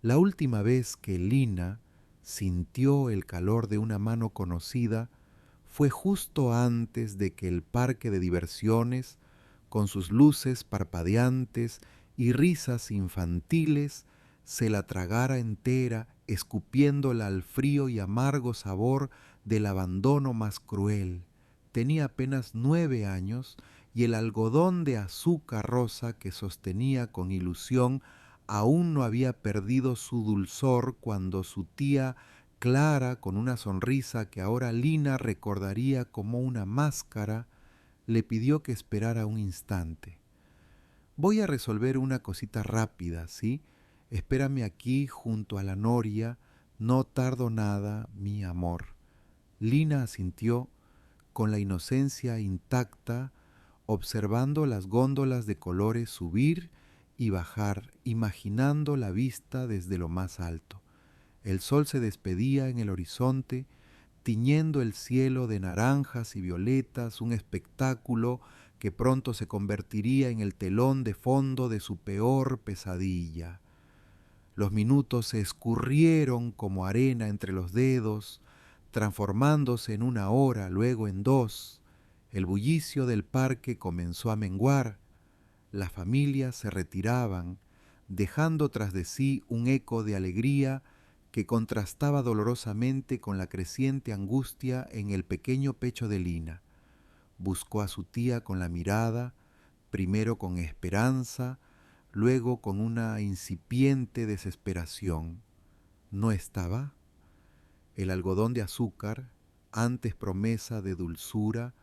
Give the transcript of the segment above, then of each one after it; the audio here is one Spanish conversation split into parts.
La última vez que Lina sintió el calor de una mano conocida fue justo antes de que el parque de diversiones, con sus luces parpadeantes y risas infantiles, se la tragara entera, escupiéndola al frío y amargo sabor del abandono más cruel. Tenía apenas 9 años y el algodón de azúcar rosa que sostenía con ilusión aún no había perdido su dulzor cuando su tía Clara, con una sonrisa que ahora Lina recordaría como una máscara, le pidió que esperara un instante. Voy a resolver una cosita rápida, ¿sí? Espérame aquí junto a la noria, no tardo nada, mi amor. Lina asintió con la inocencia intacta, observando las góndolas de colores subir y bajar, imaginando la vista desde lo más alto. El sol se despedía en el horizonte, tiñendo el cielo de naranjas y violetas, un espectáculo que pronto se convertiría en el telón de fondo de su peor pesadilla. Los minutos se escurrieron como arena entre los dedos, transformándose en una hora, luego en dos. El bullicio del parque comenzó a menguar. Las familias se retiraban, dejando tras de sí un eco de alegría que contrastaba dolorosamente con la creciente angustia en el pequeño pecho de Lina. Buscó a su tía con la mirada, primero con esperanza, luego con una incipiente desesperación. No estaba. El algodón de azúcar, antes promesa de dulzura,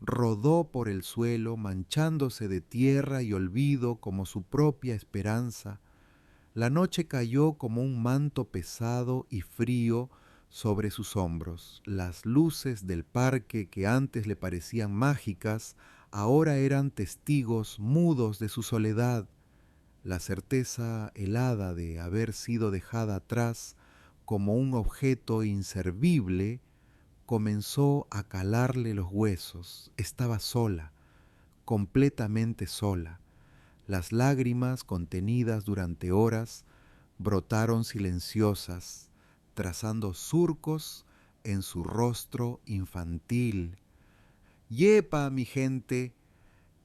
rodó por el suelo, manchándose de tierra y olvido como su propia esperanza. La noche cayó como un manto pesado y frío sobre sus hombros. Las luces del parque que antes le parecían mágicas, ahora eran testigos mudos de su soledad. La certeza helada de haber sido dejada atrás como un objeto inservible comenzó a calarle los huesos. Estaba sola, completamente sola. Las lágrimas contenidas durante horas brotaron silenciosas, trazando surcos en su rostro infantil. Yepa, mi gente,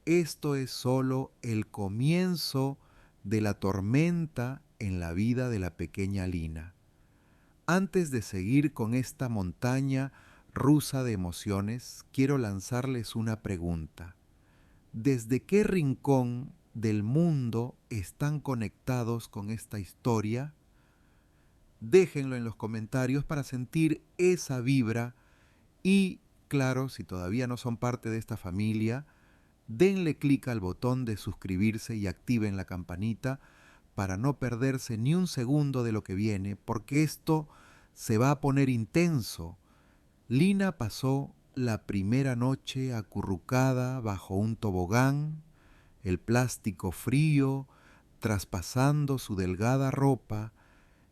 esto es solo el comienzo de la tormenta en la vida de la pequeña Lina. Antes de seguir con esta montaña rusa de emociones, quiero lanzarles una pregunta. ¿Desde qué rincón del mundo están conectados con esta historia? Déjenlo en los comentarios para sentir esa vibra y, claro, si todavía no son parte de esta familia, denle clic al botón de suscribirse y activen la campanita para no perderse ni un segundo de lo que viene, porque esto se va a poner intenso. Lina pasó la primera noche acurrucada bajo un tobogán, el plástico frío traspasando su delgada ropa.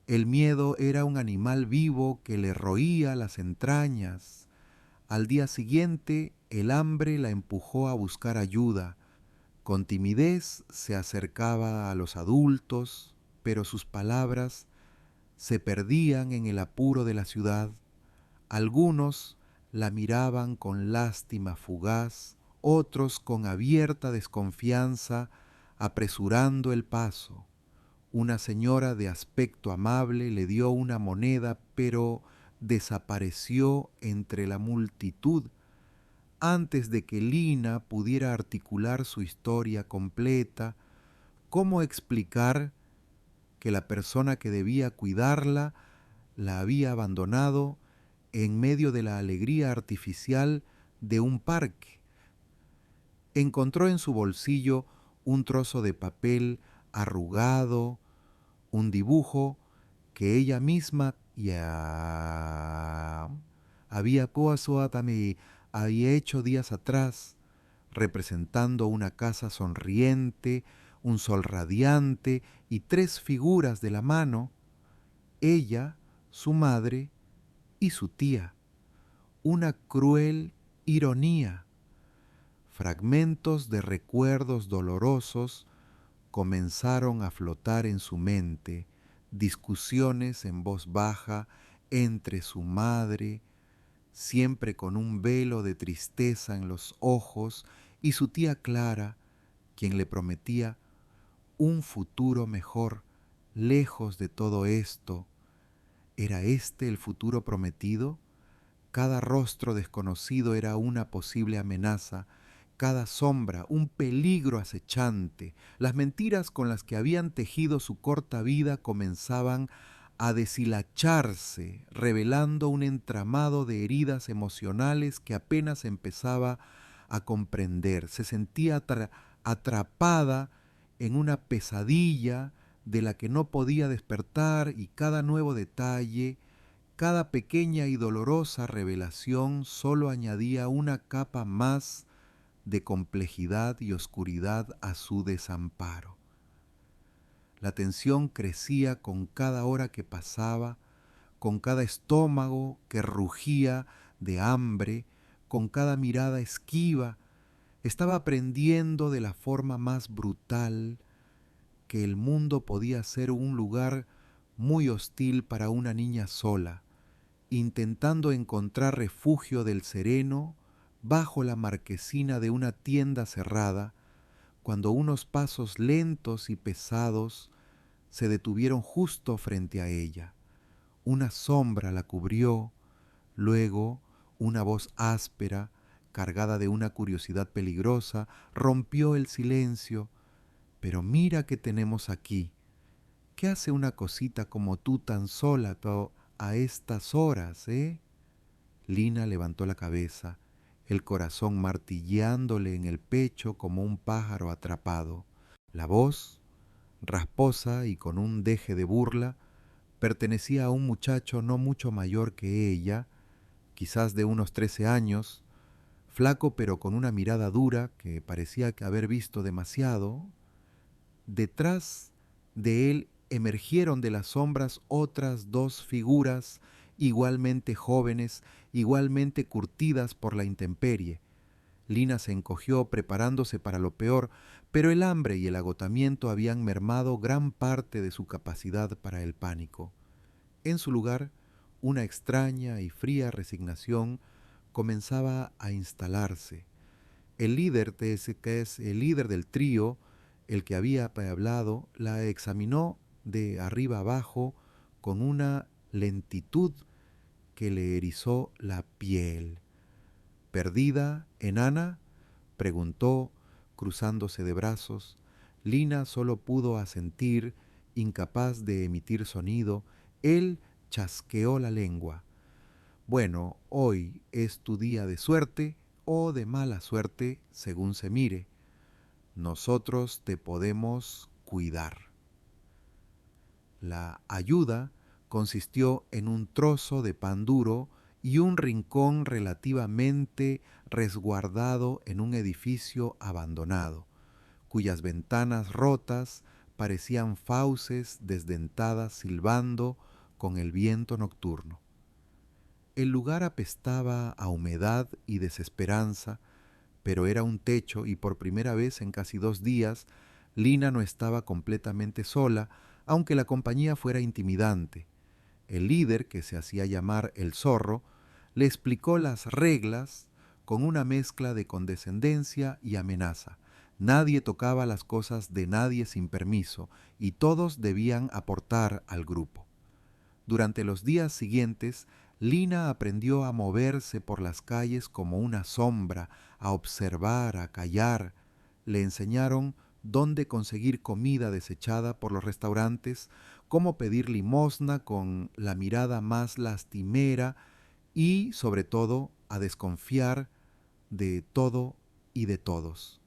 El miedo era un animal vivo que le roía las entrañas. Al día siguiente, el hambre la empujó a buscar ayuda. Con timidez se acercaba a los adultos, pero sus palabras se perdían en el apuro de la ciudad. Algunos la miraban con lástima fugaz, otros con abierta desconfianza, apresurando el paso. Una señora de aspecto amable le dio una moneda, pero desapareció entre la multitud antes de que Lina pudiera articular su historia completa. ¿Cómo explicar que la persona que debía cuidarla la había abandonado en medio de la alegría artificial de un parque? Encontró en su bolsillo un trozo de papel arrugado, un dibujo que ella misma ya había había hecho días atrás, representando una casa sonriente, un sol radiante y tres figuras de la mano, ella, su madre y su tía. Una cruel ironía. Fragmentos de recuerdos dolorosos comenzaron a flotar en su mente, discusiones en voz baja entre su madre, siempre con un velo de tristeza en los ojos, y su tía Clara, quien le prometía un futuro mejor, lejos de todo esto. ¿Era este el futuro prometido? Cada rostro desconocido era una posible amenaza, cada sombra un peligro acechante. Las mentiras con las que habían tejido su corta vida comenzaban a deshilacharse, revelando un entramado de heridas emocionales que apenas empezaba a comprender. Se sentía atrapada en una pesadilla de la que no podía despertar, y cada nuevo detalle, cada pequeña y dolorosa revelación solo añadía una capa más de complejidad y oscuridad a su desamparo. La tensión crecía con cada hora que pasaba, con cada estómago que rugía de hambre, con cada mirada esquiva. Estaba aprendiendo de la forma más brutal que el mundo podía ser un lugar muy hostil para una niña sola, intentando encontrar refugio del sereno bajo la marquesina de una tienda cerrada, cuando unos pasos lentos y pesados se detuvieron justo frente a ella. Una sombra la cubrió, luego una voz áspera, cargada de una curiosidad peligrosa, rompió el silencio. Pero mira que tenemos aquí. ¿Qué hace una cosita como tú tan sola a estas horas, eh? Lina levantó la cabeza, el corazón martilleándole en el pecho como un pájaro atrapado. La voz, rasposa y con un deje de burla, pertenecía a un muchacho no mucho mayor que ella, quizás de unos 13 años, flaco pero con una mirada dura que parecía haber visto demasiado. Detrás de él emergieron de las sombras otras dos figuras igualmente jóvenes, igualmente curtidas por la intemperie. Lina se encogió preparándose para lo peor, pero el hambre y el agotamiento habían mermado gran parte de su capacidad para el pánico. En su lugar, una extraña y fría resignación comenzaba a instalarse. El líder, que es el líder del trío, el que había hablado, la examinó de arriba abajo con una lentitud que le erizó la piel. ¿Perdida, enana?, preguntó, cruzándose de brazos. Lina solo pudo asentir, incapaz de emitir sonido. Él chasqueó la lengua. Bueno, hoy es tu día de suerte o de mala suerte, según se mire. Nosotros te podemos cuidar. La ayuda consistió en un trozo de pan duro y un rincón relativamente resguardado en un edificio abandonado, cuyas ventanas rotas parecían fauces desdentadas silbando con el viento nocturno. El lugar apestaba a humedad y desesperanza, pero era un techo y por primera vez en casi 2 días Lina no estaba completamente sola, aunque la compañía fuera intimidante. El líder, que se hacía llamar el zorro, le explicó las reglas con una mezcla de condescendencia y amenaza. Nadie tocaba las cosas de nadie sin permiso y todos debían aportar al grupo. Durante los días siguientes, Lina aprendió a moverse por las calles como una sombra, a observar, a callar. Le enseñaron dónde conseguir comida desechada por los restaurantes, cómo pedir limosna con la mirada más lastimera y, sobre todo, a desconfiar de todo y de todos.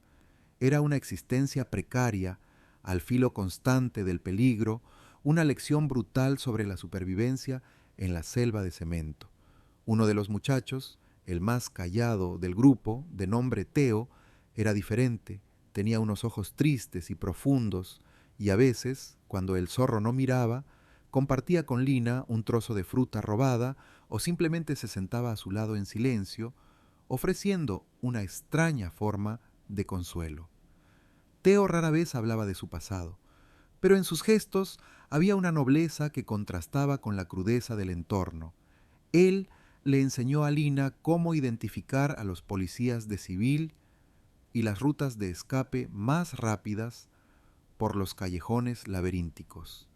Era una existencia precaria, al filo constante del peligro, una lección brutal sobre la supervivencia en la selva de cemento. Uno de los muchachos, el más callado del grupo, de nombre Teo, era diferente. Tenía unos ojos tristes y profundos, y a veces, cuando el zorro no miraba, compartía con Lina un trozo de fruta robada o simplemente se sentaba a su lado en silencio, ofreciendo una extraña forma de consuelo. Teo rara vez hablaba de su pasado, pero en sus gestos había una nobleza que contrastaba con la crudeza del entorno. Él le enseñó a Lina cómo identificar a los policías de civil y las rutas de escape más rápidas por los callejones laberínticos.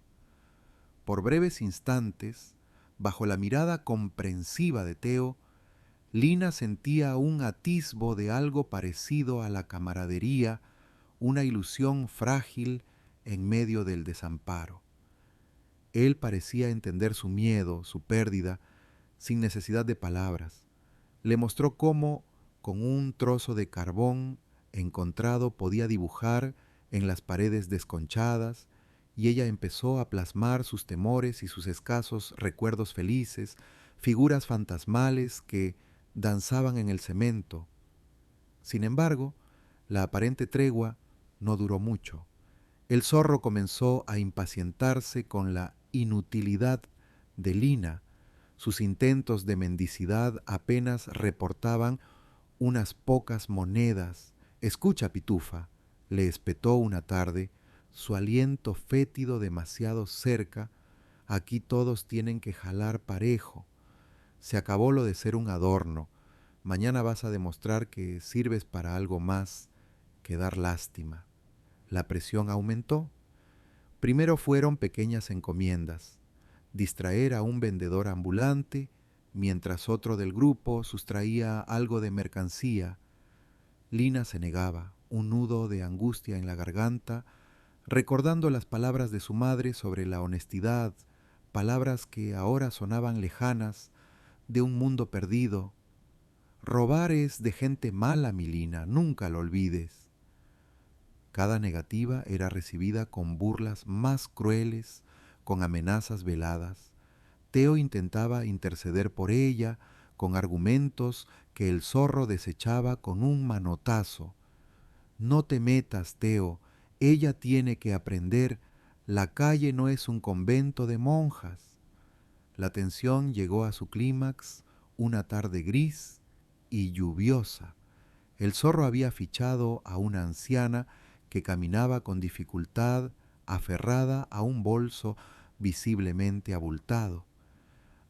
Por breves instantes, bajo la mirada comprensiva de Teo, Lina sentía un atisbo de algo parecido a la camaradería, una ilusión frágil en medio del desamparo. Él parecía entender su miedo, su pérdida, sin necesidad de palabras. Le mostró cómo, con un trozo de carbón encontrado, podía dibujar en las paredes desconchadas, y ella empezó a plasmar sus temores y sus escasos recuerdos felices, figuras fantasmales que danzaban en el cemento. Sin embargo, la aparente tregua no duró mucho. El zorro comenzó a impacientarse con la inutilidad de Lina. Sus intentos de mendicidad apenas reportaban unas pocas monedas. Escucha, Pitufa, le espetó una tarde, su aliento fétido demasiado cerca. Aquí todos tienen que jalar parejo. Se acabó lo de ser un adorno. Mañana vas a demostrar que sirves para algo más que dar lástima. La presión aumentó. Primero fueron pequeñas encomiendas: distraer a un vendedor ambulante mientras otro del grupo sustraía algo de mercancía. Lina se negaba, un nudo de angustia en la garganta, recordando las palabras de su madre sobre la honestidad, palabras que ahora sonaban lejanas, de un mundo perdido. Robar es de gente mala, mi Lina, nunca lo olvides. Cada negativa era recibida con burlas más crueles, con amenazas veladas. Teo intentaba interceder por ella, con argumentos que el zorro desechaba con un manotazo. No te metas, Teo, ella tiene que aprender. La calle no es un convento de monjas. La tensión llegó a su clímax una tarde gris y lluviosa. El zorro había fichado a una anciana que caminaba con dificultad, aferrada a un bolso visiblemente abultado.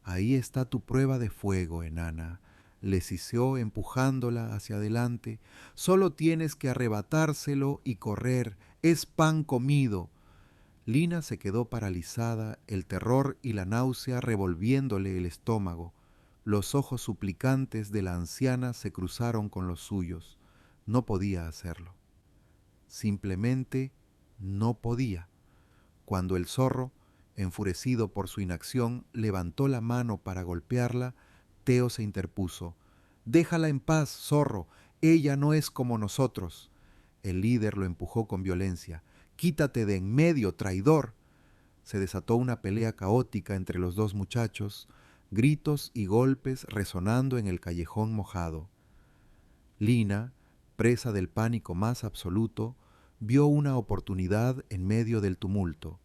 Ahí está tu prueba de fuego, enana, le siseó empujándola hacia adelante. Solo tienes que arrebatárselo y correr. Es pan comido. Lina se quedó paralizada, el terror y la náusea revolviéndole el estómago. Los ojos suplicantes de la anciana se cruzaron con los suyos. No podía hacerlo. Simplemente no podía. Cuando el zorro, enfurecido por su inacción, levantó la mano para golpearla, Teo se interpuso. «Déjala en paz, zorro. Ella no es como nosotros». El líder lo empujó con violencia. «Quítate de en medio, traidor». Se desató una pelea caótica entre los dos muchachos, gritos y golpes resonando en el callejón mojado. Lina, presa del pánico más absoluto, vio una oportunidad en medio del tumulto.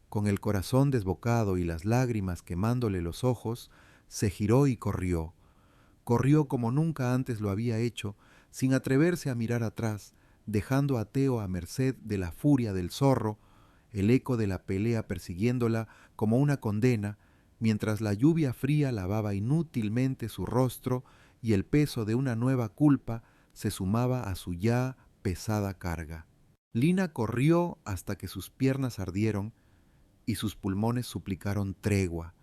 Con el corazón desbocado y las lágrimas quemándole los ojos, se giró y corrió. Corrió como nunca antes lo había hecho, sin atreverse a mirar atrás, dejando a Teo a merced de la furia del zorro, el eco de la pelea persiguiéndola como una condena, mientras la lluvia fría lavaba inútilmente su rostro y el peso de una nueva culpa se sumaba a su ya pesada carga. Lina corrió hasta que sus piernas ardieron y sus pulmones suplicaron tregua.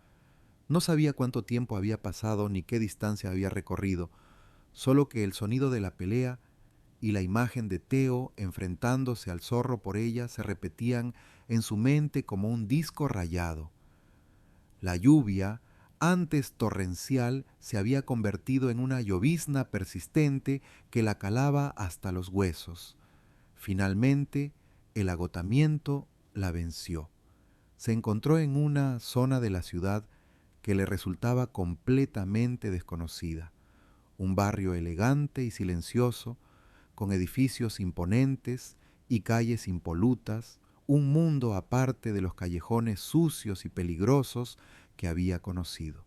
No sabía cuánto tiempo había pasado ni qué distancia había recorrido, solo que el sonido de la pelea y la imagen de Teo enfrentándose al zorro por ella se repetían en su mente como un disco rayado. La lluvia, antes torrencial, se había convertido en una llovizna persistente que la calaba hasta los huesos. Finalmente, el agotamiento la venció. Se encontró en una zona de la ciudad que le resultaba completamente desconocida. Un barrio elegante y silencioso, con edificios imponentes y calles impolutas, un mundo aparte de los callejones sucios y peligrosos que había conocido.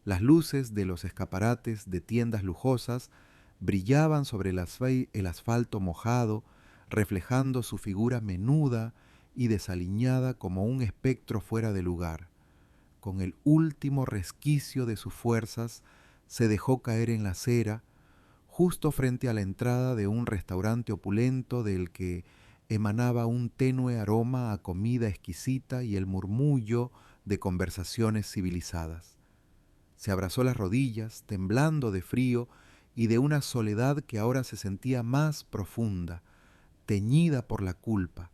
Las luces de los escaparates de tiendas lujosas brillaban sobre el asfalto mojado, reflejando su figura menuda y desaliñada como un espectro fuera de lugar. Con el último resquicio de sus fuerzas, se dejó caer en la acera, justo frente a la entrada de un restaurante opulento del que emanaba un tenue aroma a comida exquisita y el murmullo de conversaciones civilizadas. Se abrazó las rodillas, temblando de frío y de una soledad que ahora se sentía más profunda, teñida por la culpa.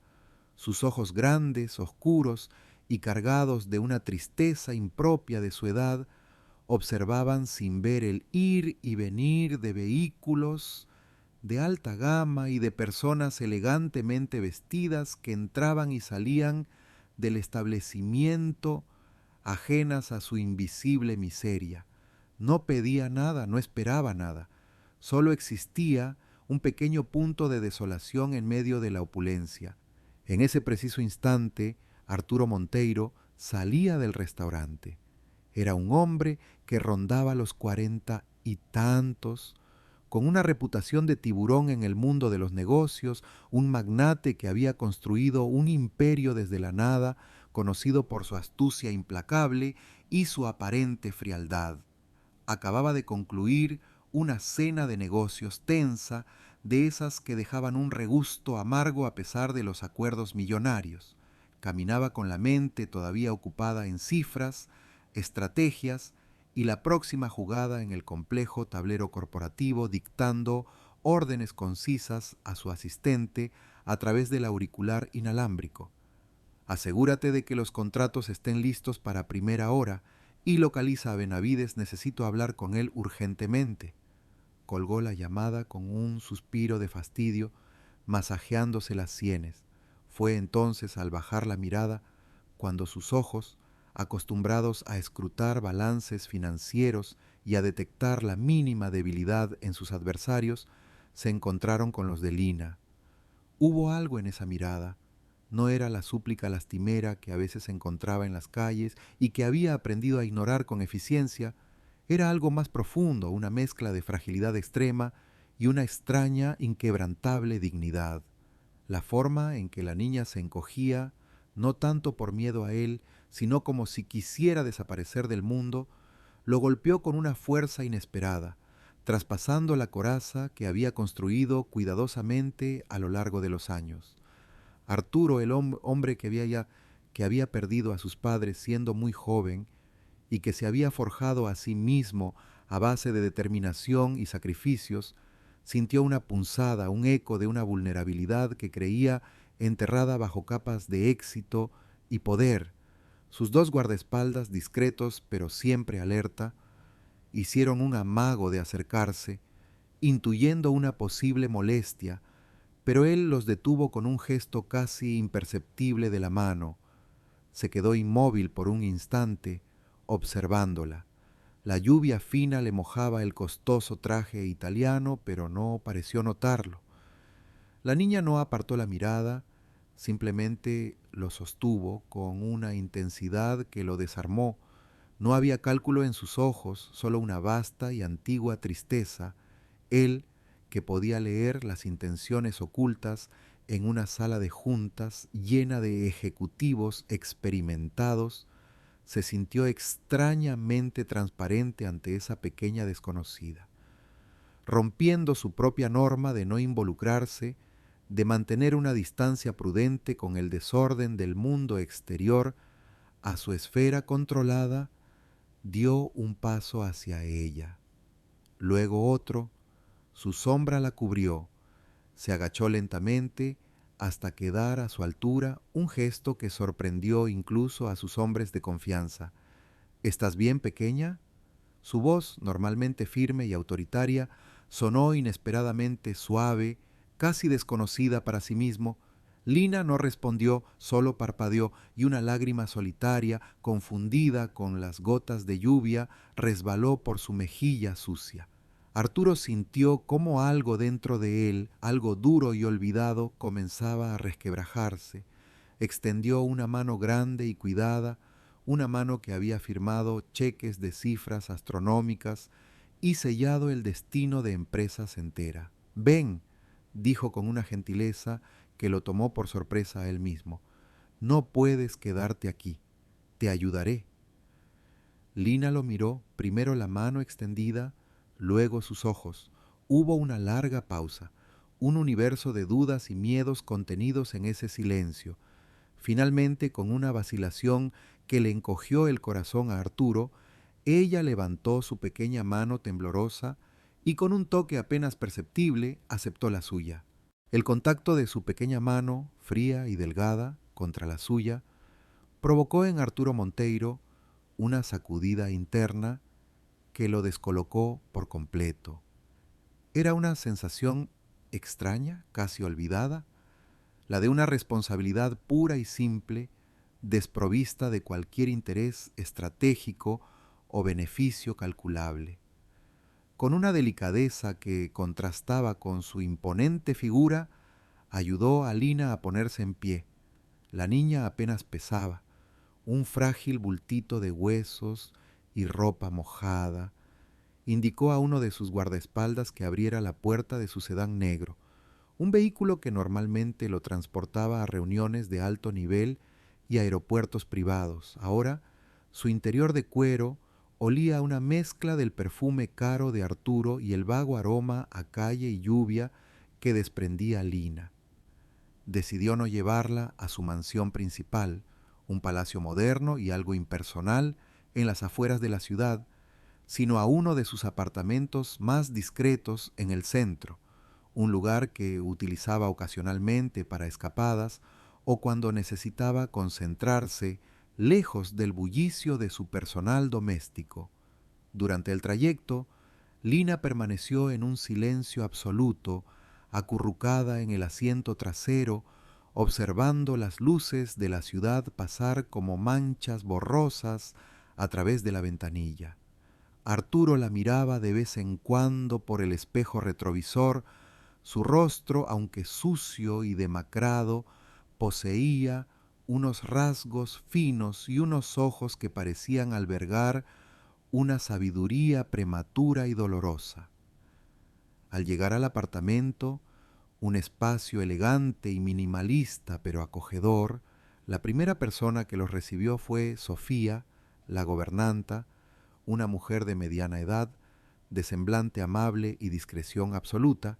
Sus ojos grandes, oscuros y cargados de una tristeza impropia de su edad, observaban sin ver el ir y venir de vehículos de alta gama y de personas elegantemente vestidas que entraban y salían del establecimiento ajenas a su invisible miseria. No pedía nada, no esperaba nada. Solo existía un pequeño punto de desolación en medio de la opulencia. En ese preciso instante, Arturo Monteiro salía del restaurante. Era un hombre que rondaba los 40 y tantos, con una reputación de tiburón en el mundo de los negocios, un magnate que había construido un imperio desde la nada, conocido por su astucia implacable y su aparente frialdad. Acababa de concluir una cena de negocios tensa, de esas que dejaban un regusto amargo a pesar de los acuerdos millonarios. Caminaba con la mente todavía ocupada en cifras, estrategias y la próxima jugada en el complejo tablero corporativo, dictando órdenes concisas a su asistente a través del auricular inalámbrico. Asegúrate de que los contratos estén listos para primera hora y localiza a Benavides, necesito hablar con él urgentemente. Colgó la llamada con un suspiro de fastidio, masajeándose las sienes. Fue entonces, al bajar la mirada, cuando sus ojos, acostumbrados a escrutar balances financieros y a detectar la mínima debilidad en sus adversarios, se encontraron con los de Lina. Hubo algo en esa mirada. No era la súplica lastimera que a veces encontraba en las calles y que había aprendido a ignorar con eficiencia. Era algo más profundo, una mezcla de fragilidad extrema y una extraña, inquebrantable dignidad. La forma en que la niña se encogía, no tanto por miedo a él, sino como si quisiera desaparecer del mundo, lo golpeó con una fuerza inesperada, traspasando la coraza que había construido cuidadosamente a lo largo de los años. Arturo, el hombre que había perdido a sus padres siendo muy joven y que se había forjado a sí mismo a base de determinación y sacrificios, sintió una punzada, un eco de una vulnerabilidad que creía enterrada bajo capas de éxito y poder. Sus dos guardaespaldas, discretos pero siempre alerta, hicieron un amago de acercarse, intuyendo una posible molestia, pero él los detuvo con un gesto casi imperceptible de la mano. Se quedó inmóvil por un instante, observándola. La lluvia fina le mojaba el costoso traje italiano, pero no pareció notarlo. La niña no apartó la mirada, simplemente lo sostuvo con una intensidad que lo desarmó. No había cálculo en sus ojos, solo una vasta y antigua tristeza. Él, que podía leer las intenciones ocultas en una sala de juntas llena de ejecutivos experimentados, se sintió extrañamente transparente ante esa pequeña desconocida. Rompiendo su propia norma de no involucrarse, de mantener una distancia prudente con el desorden del mundo exterior a su esfera controlada, dio un paso hacia ella, luego otro. Su sombra la cubrió. Se agachó lentamente hasta quedar a su altura, un gesto que sorprendió incluso a sus hombres de confianza. ¿Estás bien, pequeña? Su voz, normalmente firme y autoritaria, sonó inesperadamente suave, casi desconocida para sí mismo. Lina no respondió, solo parpadeó, y una lágrima solitaria, confundida con las gotas de lluvia, resbaló por su mejilla sucia. Arturo sintió cómo algo dentro de él, algo duro y olvidado, comenzaba a resquebrajarse. Extendió una mano grande y cuidada, una mano que había firmado cheques de cifras astronómicas y sellado el destino de empresas enteras. «Ven», dijo con una gentileza que lo tomó por sorpresa a él mismo. No puedes quedarte aquí. Te ayudaré. Lina lo miró, primero la mano extendida, luego sus ojos. Hubo una larga pausa, un universo de dudas y miedos contenidos en ese silencio. Finalmente, con una vacilación que le encogió el corazón a Arturo, ella levantó su pequeña mano temblorosa y con un toque apenas perceptible aceptó la suya. El contacto de su pequeña mano, fría y delgada, contra la suya, provocó en Arturo Monteiro una sacudida interna que lo descolocó por completo. Era una sensación extraña, casi olvidada, la de una responsabilidad pura y simple, desprovista de cualquier interés estratégico o beneficio calculable. Con una delicadeza que contrastaba con su imponente figura, ayudó a Lina a ponerse en pie. La niña apenas pesaba, un frágil bultito de huesos y ropa mojada. Indicó a uno de sus guardaespaldas que abriera la puerta de su sedán negro, un vehículo que normalmente lo transportaba a reuniones de alto nivel y aeropuertos privados. Ahora, su interior de cuero olía a una mezcla del perfume caro de Arturo y el vago aroma a calle y lluvia que desprendía Lina. Decidió no llevarla a su mansión principal, un palacio moderno y algo impersonal en las afueras de la ciudad, sino a uno de sus apartamentos más discretos en el centro, un lugar que utilizaba ocasionalmente para escapadas o cuando necesitaba concentrarse lejos del bullicio de su personal doméstico. Durante el trayecto, Lina permaneció en un silencio absoluto, acurrucada en el asiento trasero, observando las luces de la ciudad pasar como manchas borrosas a través de la ventanilla. Arturo la miraba de vez en cuando por el espejo retrovisor. Su rostro, aunque sucio y demacrado, poseía unos rasgos finos y unos ojos que parecían albergar una sabiduría prematura y dolorosa. Al llegar al apartamento, un espacio elegante y minimalista pero acogedor, la primera persona que los recibió fue Sofía, la gobernanta, una mujer de mediana edad, de semblante amable y discreción absoluta,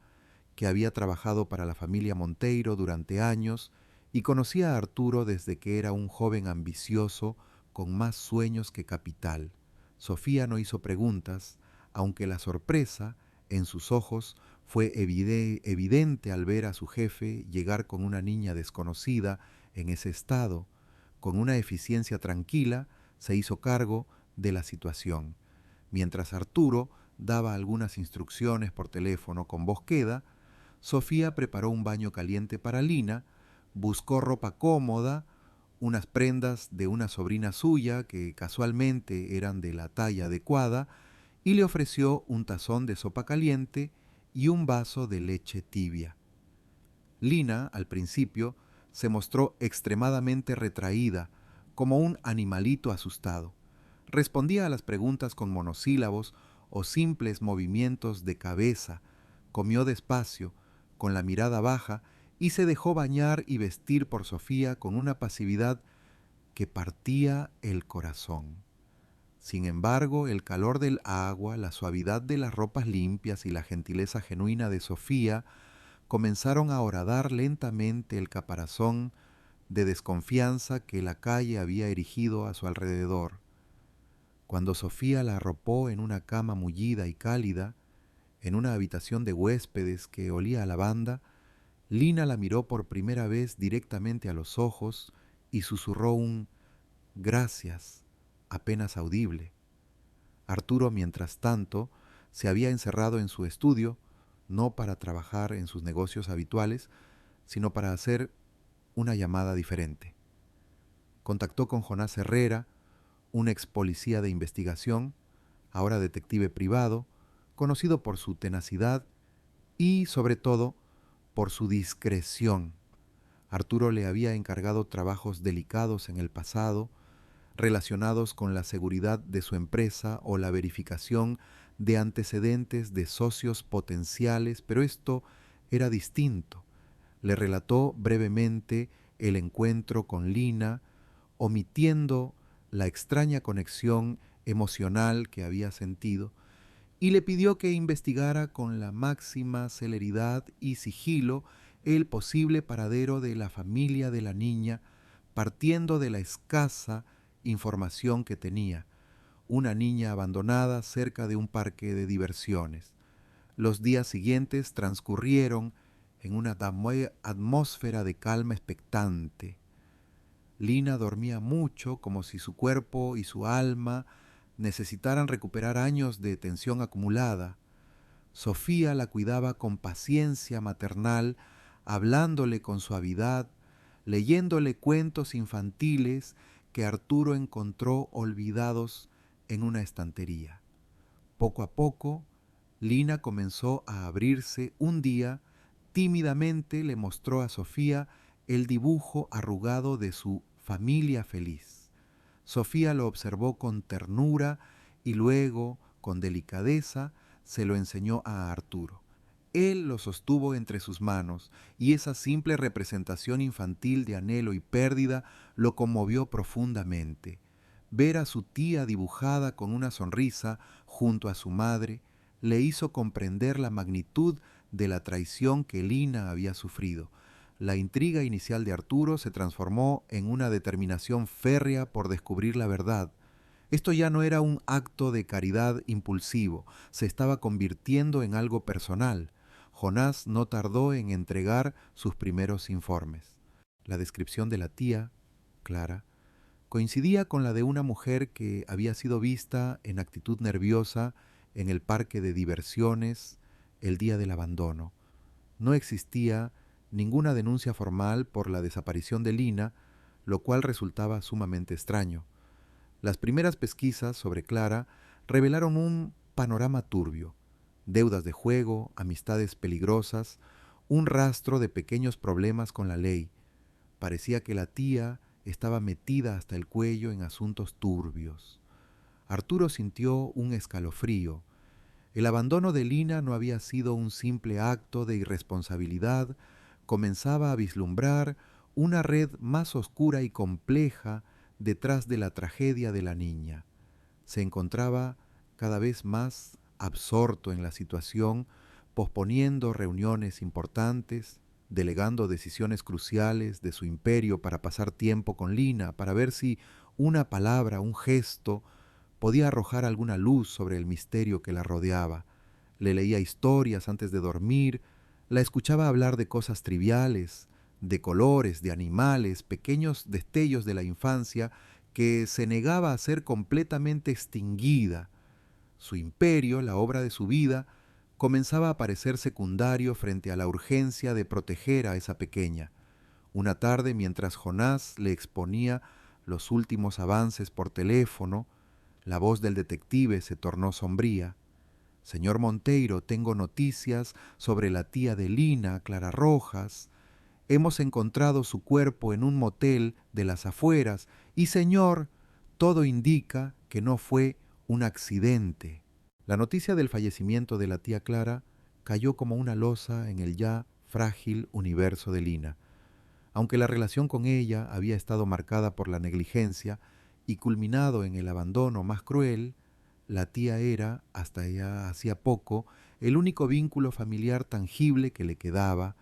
que había trabajado para la familia Monteiro durante años y conocía a Arturo desde que era un joven ambicioso con más sueños que capital. Sofía no hizo preguntas, aunque la sorpresa en sus ojos fue evidente al ver a su jefe llegar con una niña desconocida en ese estado. Con una eficiencia tranquila, se hizo cargo de la situación. Mientras Arturo daba algunas instrucciones por teléfono con voz queda, Sofía preparó un baño caliente para Lina, buscó ropa cómoda, unas prendas de una sobrina suya que casualmente eran de la talla adecuada, y le ofreció un tazón de sopa caliente y un vaso de leche tibia. Lina, al principio, se mostró extremadamente retraída, como un animalito asustado. Respondía a las preguntas con monosílabos o simples movimientos de cabeza, comió despacio, con la mirada baja, y se dejó bañar y vestir por Sofía con una pasividad que partía el corazón. Sin embargo, el calor del agua, la suavidad de las ropas limpias y la gentileza genuina de Sofía comenzaron a horadar lentamente el caparazón de desconfianza que la calle había erigido a su alrededor. Cuando Sofía la arropó en una cama mullida y cálida, en una habitación de huéspedes que olía a lavanda, Lina la miró por primera vez directamente a los ojos y susurró un «gracias» apenas audible. Arturo, mientras tanto, se había encerrado en su estudio, no para trabajar en sus negocios habituales, sino para hacer una llamada diferente. Contactó con Jonás Herrera, un ex policía de investigación, ahora detective privado, conocido por su tenacidad y, sobre todo, por su discreción. Arturo le había encargado trabajos delicados en el pasado, relacionados con la seguridad de su empresa o la verificación de antecedentes de socios potenciales, pero esto era distinto. Le relató brevemente el encuentro con Lina, omitiendo la extraña conexión emocional que había sentido, y le pidió que investigara con la máxima celeridad y sigilo el posible paradero de la familia de la niña, partiendo de la escasa información que tenía: una niña abandonada cerca de un parque de diversiones. Los días siguientes transcurrieron en una atmósfera de calma expectante. Lina dormía mucho, como si su cuerpo y su alma necesitaran recuperar años de tensión acumulada. Sofía la cuidaba con paciencia maternal, hablándole con suavidad, leyéndole cuentos infantiles que Arturo encontró olvidados en una estantería. Poco a poco, Lina comenzó a abrirse. Un día, tímidamente le mostró a Sofía el dibujo arrugado de su familia feliz. Sofía lo observó con ternura y luego, con delicadeza, se lo enseñó a Arturo. Él lo sostuvo entre sus manos, y esa simple representación infantil de anhelo y pérdida lo conmovió profundamente. Ver a su tía dibujada con una sonrisa junto a su madre le hizo comprender la magnitud de la traición que Lina había sufrido. La intriga inicial de Arturo se transformó en una determinación férrea por descubrir la verdad. Esto ya no era un acto de caridad impulsivo, se estaba convirtiendo en algo personal. Jonás no tardó en entregar sus primeros informes. La descripción de la tía, Clara, coincidía con la de una mujer que había sido vista en actitud nerviosa en el parque de diversiones el día del abandono. No existía ninguna denuncia formal por la desaparición de Lina, lo cual resultaba sumamente extraño. Las primeras pesquisas sobre Clara revelaron un panorama turbio: deudas de juego, amistades peligrosas, un rastro de pequeños problemas con la ley. Parecía que la tía estaba metida hasta el cuello en asuntos turbios. Arturo sintió un escalofrío. El abandono de Lina no había sido un simple acto de irresponsabilidad, comenzaba a vislumbrar una red más oscura y compleja detrás de la tragedia de la niña. Se encontraba cada vez más absorto en la situación, posponiendo reuniones importantes, delegando decisiones cruciales de su imperio para pasar tiempo con Lina, para ver si una palabra, un gesto, podía arrojar alguna luz sobre el misterio que la rodeaba. Le leía historias antes de dormir, la escuchaba hablar de cosas triviales, de colores, de animales, pequeños destellos de la infancia que se negaba a ser completamente extinguida. Su imperio, la obra de su vida, comenzaba a parecer secundario frente a la urgencia de proteger a esa pequeña. Una tarde, mientras Jonás le exponía los últimos avances por teléfono, la voz del detective se tornó sombría. «Señor Monteiro, tengo noticias sobre la tía de Lina, Clara Rojas. Hemos encontrado su cuerpo en un motel de las afueras y, señor, todo indica que no fue un accidente». La noticia del fallecimiento de la tía Clara cayó como una losa en el ya frágil universo de Lina. Aunque la relación con ella había estado marcada por la negligencia y culminado en el abandono más cruel, la tía era, hasta ya hacía poco, el único vínculo familiar tangible que le quedaba,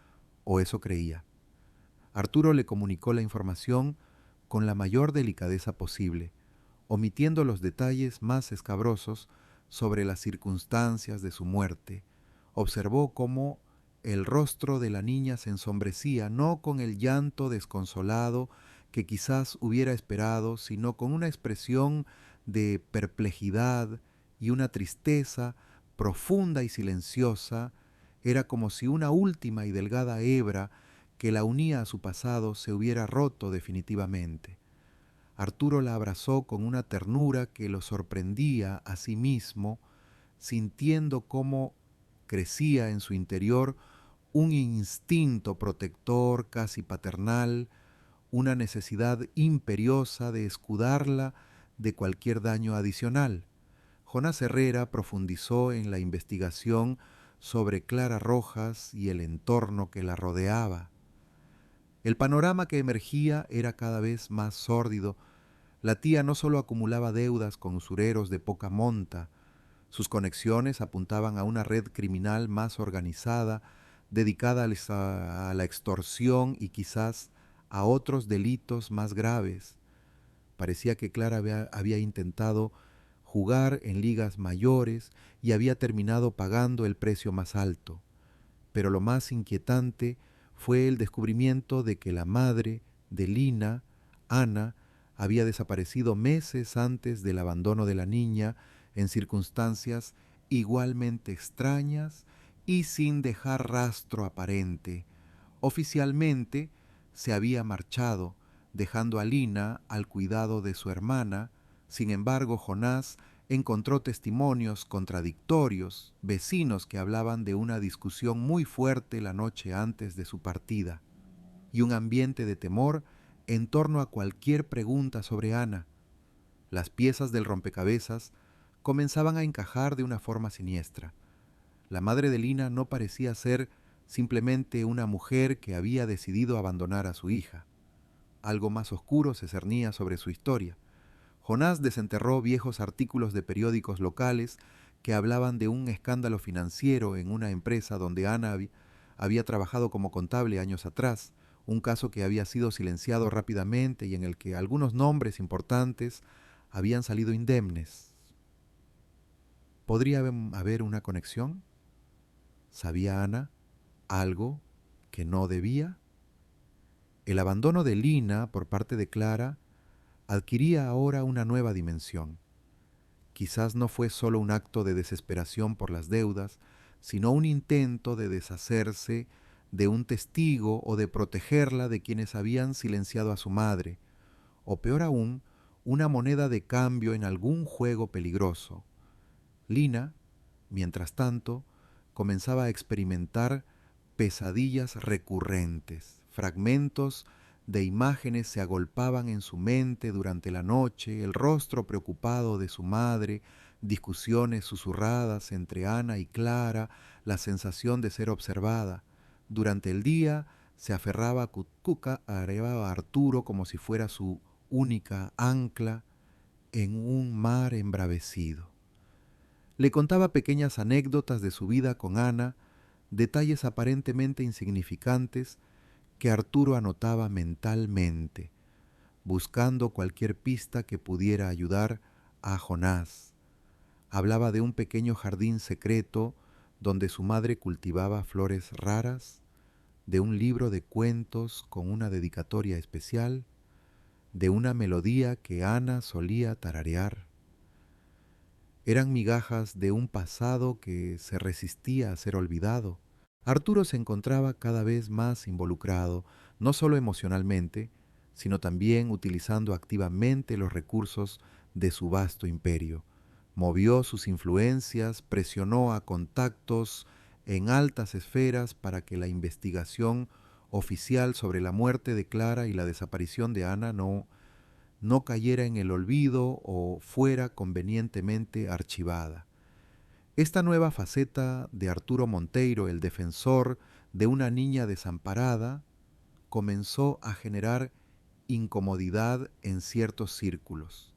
o eso creía. Arturo le comunicó la información con la mayor delicadeza posible, omitiendo los detalles más escabrosos sobre las circunstancias de su muerte. Observó cómo el rostro de la niña se ensombrecía, no con el llanto desconsolado que quizás hubiera esperado, sino con una expresión de perplejidad y una tristeza profunda y silenciosa. Era como si una última y delgada hebra que la unía a su pasado se hubiera roto definitivamente. Arturo la abrazó con una ternura que lo sorprendía a sí mismo, sintiendo cómo crecía en su interior un instinto protector casi paternal, una necesidad imperiosa de escudarla de cualquier daño adicional. Jonás Herrera profundizó en la investigación sobre Clara Rojas y el entorno que la rodeaba. El panorama que emergía era cada vez más sórdido. La tía no solo acumulaba deudas con usureros de poca monta, sus conexiones apuntaban a una red criminal más organizada, dedicada a la extorsión y quizás a otros delitos más graves. Parecía que Clara había intentado jugar en ligas mayores y había terminado pagando el precio más alto. Pero lo más inquietante fue el descubrimiento de que la madre de Lina, Ana, había desaparecido meses antes del abandono de la niña en circunstancias igualmente extrañas y sin dejar rastro aparente. Oficialmente se había marchado, dejando a Lina al cuidado de su hermana. Sin embargo, Jonás encontró testimonios contradictorios, vecinos que hablaban de una discusión muy fuerte la noche antes de su partida, y un ambiente de temor en torno a cualquier pregunta sobre Ana. Las piezas del rompecabezas comenzaban a encajar de una forma siniestra. La madre de Lina no parecía ser simplemente una mujer que había decidido abandonar a su hija. Algo más oscuro se cernía sobre su historia. Jonás desenterró viejos artículos de periódicos locales que hablaban de un escándalo financiero en una empresa donde Ana había trabajado como contable años atrás, un caso que había sido silenciado rápidamente y en el que algunos nombres importantes habían salido indemnes. ¿Podría haber una conexión? ¿Sabía Ana algo que no debía? El abandono de Lina por parte de Clara adquiría ahora una nueva dimensión. Quizás no fue solo un acto de desesperación por las deudas, sino un intento de deshacerse de un testigo o de protegerla de quienes habían silenciado a su madre, o peor aún, una moneda de cambio en algún juego peligroso. Lina, mientras tanto, comenzaba a experimentar pesadillas recurrentes, fragmentos de imágenes se agolpaban en su mente durante la noche, el rostro preocupado de su madre, discusiones susurradas entre Ana y Clara, la sensación de ser observada. Durante el día se aferraba a Cuca, a Arturo como si fuera su única ancla en un mar embravecido. Le contaba pequeñas anécdotas de su vida con Ana, detalles aparentemente insignificantes que Arturo anotaba mentalmente, buscando cualquier pista que pudiera ayudar a Jonás. Hablaba de un pequeño jardín secreto donde su madre cultivaba flores raras, de un libro de cuentos con una dedicatoria especial, de una melodía que Ana solía tararear. Eran migajas de un pasado que se resistía a ser olvidado. Arturo se encontraba cada vez más involucrado, no solo emocionalmente, sino también utilizando activamente los recursos de su vasto imperio. Movió sus influencias, presionó a contactos en altas esferas para que la investigación oficial sobre la muerte de Clara y la desaparición de Ana no cayera en el olvido o fuera convenientemente archivada. Esta nueva faceta de Arturo Monteiro, el defensor de una niña desamparada, comenzó a generar incomodidad en ciertos círculos.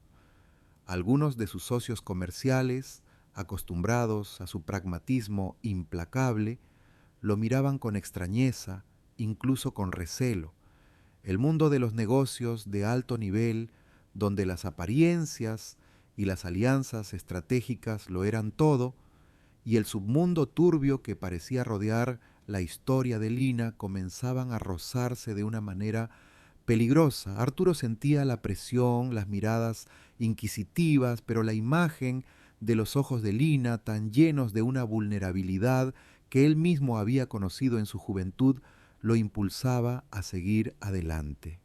Algunos de sus socios comerciales, acostumbrados a su pragmatismo implacable, lo miraban con extrañeza, incluso con recelo. El mundo de los negocios de alto nivel, donde las apariencias y las alianzas estratégicas lo eran todo, y el submundo turbio que parecía rodear la historia de Lina comenzaban a rozarse de una manera peligrosa. Arturo sentía la presión, las miradas inquisitivas, pero la imagen de los ojos de Lina, tan llenos de una vulnerabilidad que él mismo había conocido en su juventud, lo impulsaba a seguir adelante.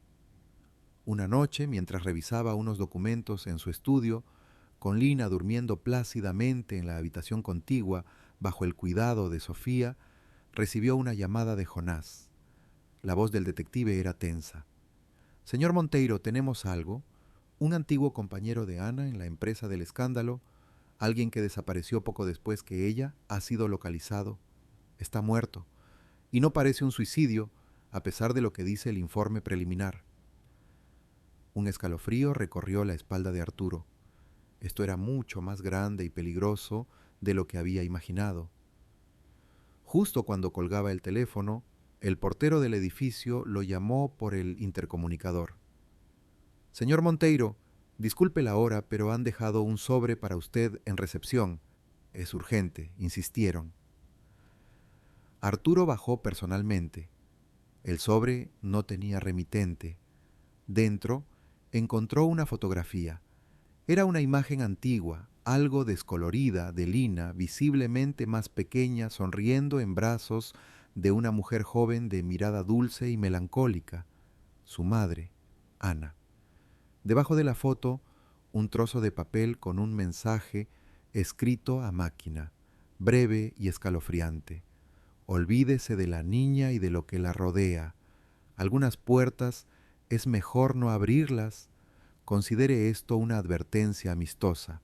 Una noche, mientras revisaba unos documentos en su estudio, con Lina durmiendo plácidamente en la habitación contigua bajo el cuidado de Sofía, recibió una llamada de Jonás. La voz del detective era tensa. «Señor Monteiro, tenemos algo. Un antiguo compañero de Ana en la empresa del escándalo, alguien que desapareció poco después que ella, ha sido localizado. Está muerto. Y no parece un suicidio. a pesar de lo que dice el informe preliminar. Un escalofrío recorrió la espalda de Arturo. Esto era mucho más grande y peligroso de lo que había imaginado. Justo cuando colgaba el teléfono, el portero del edificio lo llamó por el intercomunicador. «Señor Monteiro, disculpe la hora, pero han dejado un sobre para usted en recepción. Es urgente», insistieron. Arturo bajó personalmente. El sobre no tenía remitente. Dentro encontró una fotografía. Era una imagen antigua, algo descolorida, de Lina, visiblemente más pequeña, sonriendo en brazos de una mujer joven de mirada dulce y melancólica, su madre, Ana. Debajo de la foto, un trozo de papel con un mensaje escrito a máquina, breve y escalofriante. Olvídese de la niña y de lo que la rodea. Algunas puertas es mejor no abrirlas. Considere esto una advertencia amistosa.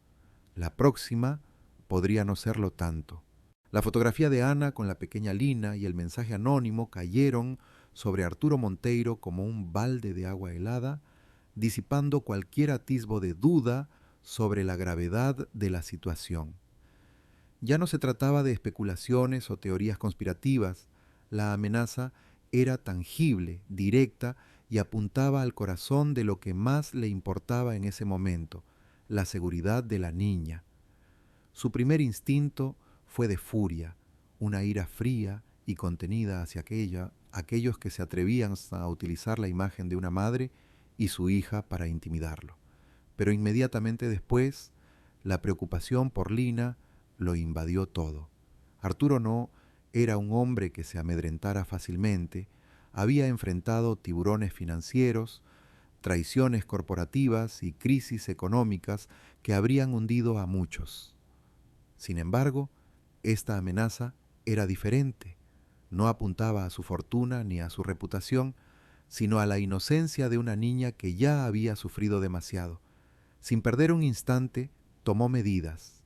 La próxima podría no serlo tanto. La fotografía de Ana con la pequeña Lina y el mensaje anónimo cayeron sobre Arturo Monteiro como un balde de agua helada, disipando cualquier atisbo de duda sobre la gravedad de la situación. Ya no se trataba de especulaciones o teorías conspirativas. La amenaza era tangible, directa y apuntaba al corazón de lo que más le importaba en ese momento, la seguridad de la niña. Su primer instinto fue de furia, una ira fría y contenida hacia aquellos que se atrevían a utilizar la imagen de una madre y su hija para intimidarlo. Pero inmediatamente después, la preocupación por Lina lo invadió todo. Arturo no era un hombre que se amedrentara fácilmente, había enfrentado tiburones financieros, traiciones corporativas y crisis económicas que habrían hundido a muchos. Sin embargo, esta amenaza era diferente. No apuntaba a su fortuna ni a su reputación, sino a la inocencia de una niña que ya había sufrido demasiado. Sin perder un instante, tomó medidas.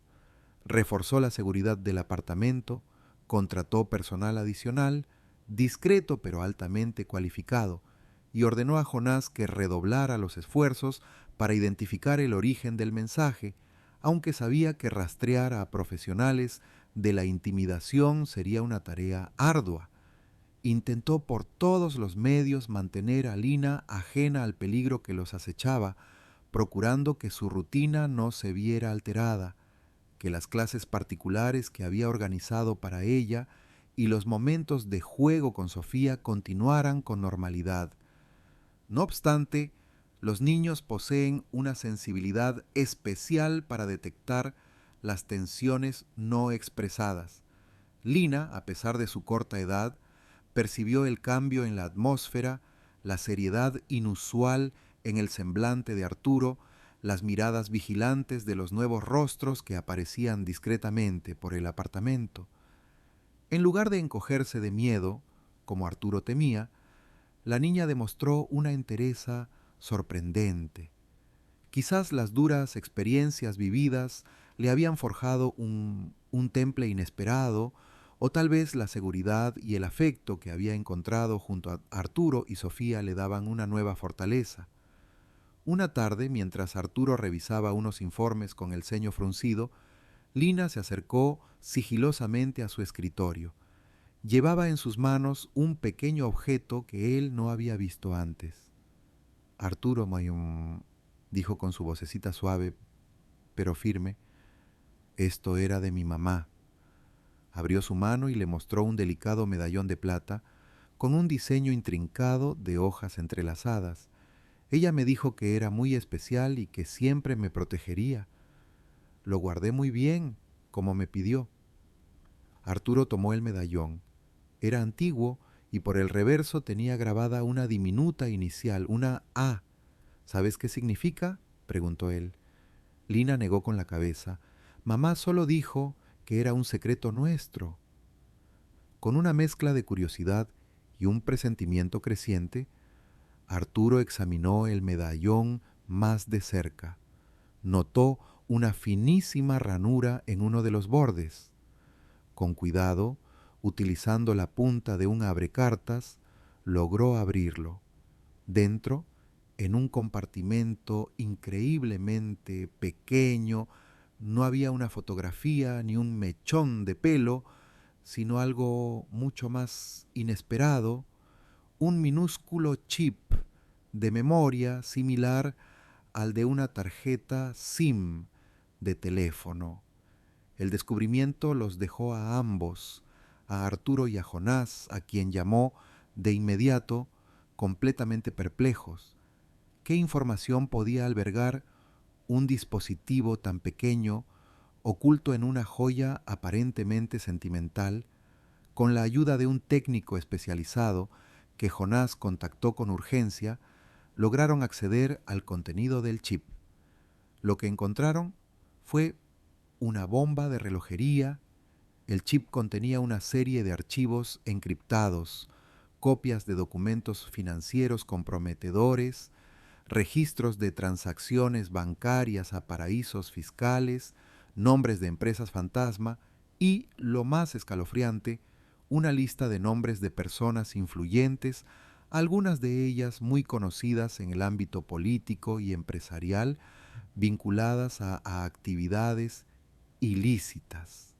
Reforzó la seguridad del apartamento, contrató personal adicional, discreto pero altamente cualificado, y ordenó a Jonás que redoblara los esfuerzos para identificar el origen del mensaje, aunque sabía que rastrear a profesionales de la intimidación sería una tarea ardua. Intentó por todos los medios mantener a Lina ajena al peligro que los acechaba, procurando que su rutina no se viera alterada, que las clases particulares que había organizado para ella y los momentos de juego con Sofía continuaran con normalidad. No obstante, los niños poseen una sensibilidad especial para detectar las tensiones no expresadas. Lina, a pesar de su corta edad, percibió el cambio en la atmósfera, la seriedad inusual en el semblante de Arturo, las miradas vigilantes de los nuevos rostros que aparecían discretamente por el apartamento. En lugar de encogerse de miedo, como Arturo temía, la niña demostró una entereza sorprendente. Quizás las duras experiencias vividas le habían forjado un temple inesperado, o tal vez la seguridad y el afecto que había encontrado junto a Arturo y Sofía le daban una nueva fortaleza. Una tarde, mientras Arturo revisaba unos informes con el ceño fruncido, Lina se acercó sigilosamente a su escritorio. Llevaba en sus manos un pequeño objeto que él no había visto antes. «Arturo Mayum», dijo con su vocecita suave pero firme, «esto era de mi mamá». Abrió su mano y le mostró un delicado medallón de plata con un diseño intrincado de hojas entrelazadas. Ella me dijo que era muy especial y que siempre me protegería. Lo guardé muy bien, como me pidió. Arturo tomó el medallón. Era antiguo y por el reverso tenía grabada una diminuta inicial, una A. «¿Sabes qué significa?», preguntó él. Lina negó con la cabeza. «Mamá solo dijo que era un secreto nuestro». Con una mezcla de curiosidad y un presentimiento creciente, Arturo examinó el medallón más de cerca. Notó una finísima ranura en uno de los bordes. Con cuidado, utilizando la punta de un abrecartas, logró abrirlo. Dentro, en un compartimento increíblemente pequeño, no había una fotografía ni un mechón de pelo, sino algo mucho más inesperado, un minúsculo chip de memoria similar al de una tarjeta SIM de teléfono. El descubrimiento los dejó a ambos, a Arturo y a Jonás, a quien llamó de inmediato, completamente perplejos. ¿Qué información podía albergar un dispositivo tan pequeño, oculto en una joya aparentemente sentimental? Con la ayuda de un técnico especializado que Jonás contactó con urgencia, lograron acceder al contenido del chip. Lo que encontraron fue una bomba de relojería. El chip contenía una serie de archivos encriptados, copias de documentos financieros comprometedores, registros de transacciones bancarias a paraísos fiscales, nombres de empresas fantasma y, lo más escalofriante, una lista de nombres de personas influyentes, algunas de ellas muy conocidas en el ámbito político y empresarial, vinculadas a actividades ilícitas.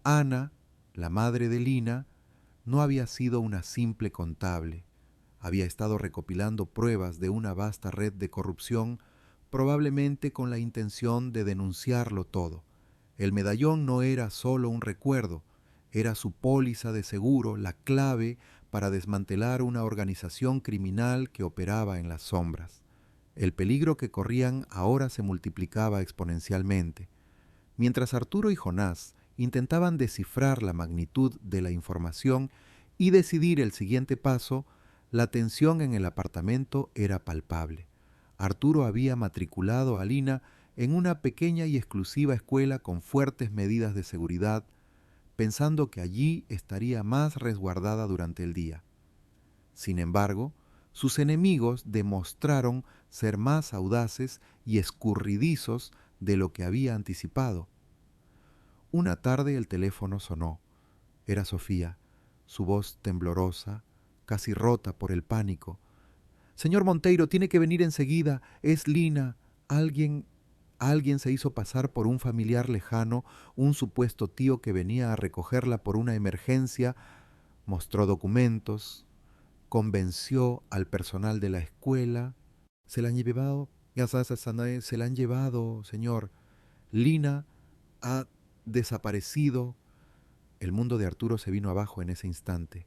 Ana, la madre de Lina, no había sido una simple contable. Había estado recopilando pruebas de una vasta red de corrupción, probablemente con la intención de denunciarlo todo. El medallón no era solo un recuerdo, era su póliza de seguro, la clave para desmantelar una organización criminal que operaba en las sombras. El peligro que corrían ahora se multiplicaba exponencialmente. Mientras Arturo y Jonás intentaban descifrar la magnitud de la información y decidir el siguiente paso, la tensión en el apartamento era palpable. Arturo había matriculado a Lina en una pequeña y exclusiva escuela con fuertes medidas de seguridad, pensando que allí estaría más resguardada durante el día. Sin embargo, sus enemigos demostraron ser más audaces y escurridizos de lo que había anticipado. Una tarde el teléfono sonó. Era Sofía, su voz temblorosa, casi rota por el pánico. Señor Monteiro, tiene que venir enseguida. Es Lina. Alguien se hizo pasar por un familiar lejano, un supuesto tío que venía a recogerla por una emergencia. Mostró documentos, convenció al personal de la escuela. Se la han llevado, se la han llevado, señor. Lina ha desaparecido. El mundo de Arturo se vino abajo en ese instante.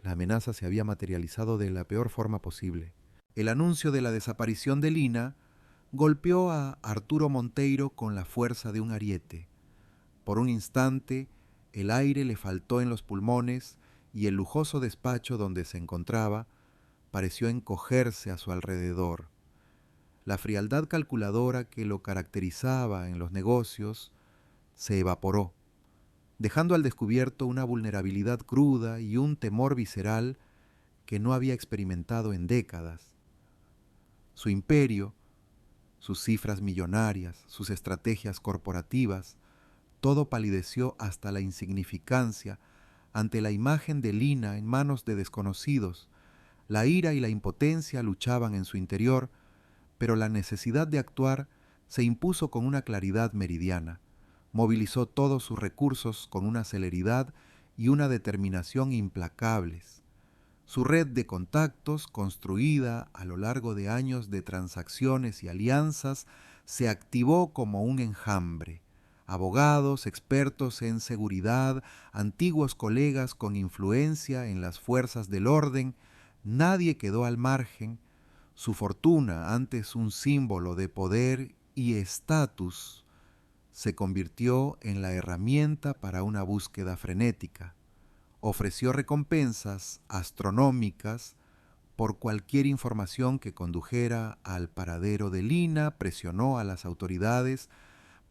La amenaza se había materializado de la peor forma posible. El anuncio de la desaparición de Lina golpeó a Arturo Monteiro con la fuerza de un ariete. Por un instante, el aire le faltó en los pulmones y el lujoso despacho donde se encontraba pareció encogerse a su alrededor. La frialdad calculadora que lo caracterizaba en los negocios se evaporó, dejando al descubierto una vulnerabilidad cruda y un temor visceral que no había experimentado en décadas. Su imperio, sus cifras millonarias, sus estrategias corporativas, todo palideció hasta la insignificancia ante la imagen de Lina en manos de desconocidos. La ira y la impotencia luchaban en su interior, pero la necesidad de actuar se impuso con una claridad meridiana. Movilizó todos sus recursos con una celeridad y una determinación implacables. Su red de contactos, construida a lo largo de años de transacciones y alianzas, se activó como un enjambre. Abogados, expertos en seguridad, antiguos colegas con influencia en las fuerzas del orden, nadie quedó al margen. Su fortuna, antes un símbolo de poder y estatus, se convirtió en la herramienta para una búsqueda frenética. Ofreció recompensas astronómicas por cualquier información que condujera al paradero de Lina, presionó a las autoridades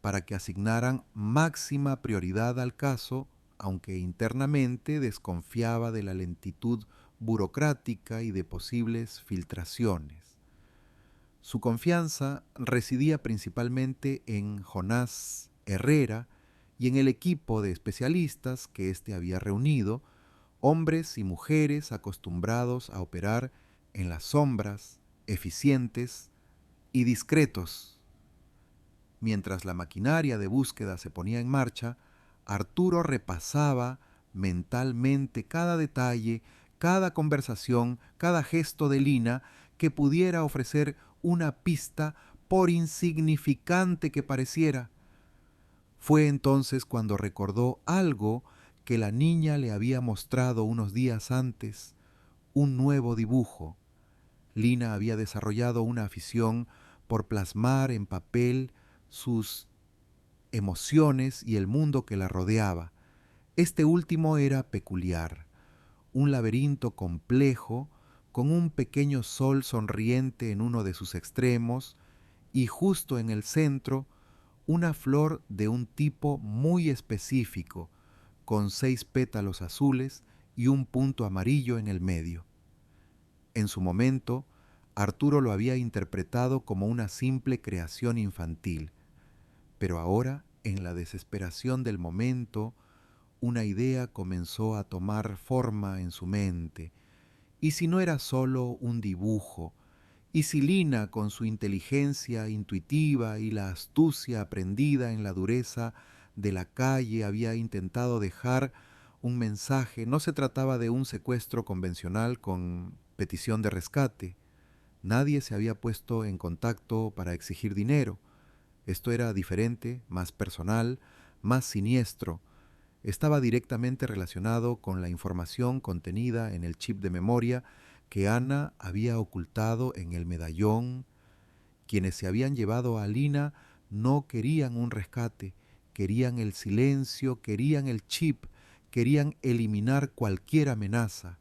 para que asignaran máxima prioridad al caso, aunque internamente desconfiaba de la lentitud burocrática y de posibles filtraciones. Su confianza residía principalmente en Jonás Herrera y en el equipo de especialistas que éste había reunido, hombres y mujeres acostumbrados a operar en las sombras, eficientes y discretos. Mientras la maquinaria de búsqueda se ponía en marcha, Arturo repasaba mentalmente cada detalle, cada conversación, cada gesto de Lina que pudiera ofrecer una pista por insignificante que pareciera. Fue entonces cuando recordó algo que la niña le había mostrado unos días antes, un nuevo dibujo. Lina había desarrollado una afición por plasmar en papel sus emociones y el mundo que la rodeaba. Este último era peculiar, un laberinto complejo con un pequeño sol sonriente en uno de sus extremos y justo en el centro una flor de un tipo muy específico, con 6 pétalos azules y un punto amarillo en el medio. En su momento, Arturo lo había interpretado como una simple creación infantil, pero ahora, en la desesperación del momento, una idea comenzó a tomar forma en su mente. ¿Y si no era solo un dibujo? ¿Y si Lina, con su inteligencia intuitiva y la astucia aprendida en la dureza de la calle, había intentado dejar un mensaje? No se trataba de un secuestro convencional con petición de rescate. Nadie se había puesto en contacto para exigir dinero. Esto era diferente, más personal, más siniestro. Estaba directamente relacionado con la información contenida en el chip de memoria que Ana había ocultado en el medallón. Quienes se habían llevado a Lina no querían un rescate, querían el silencio, querían el chip, querían eliminar cualquier amenaza.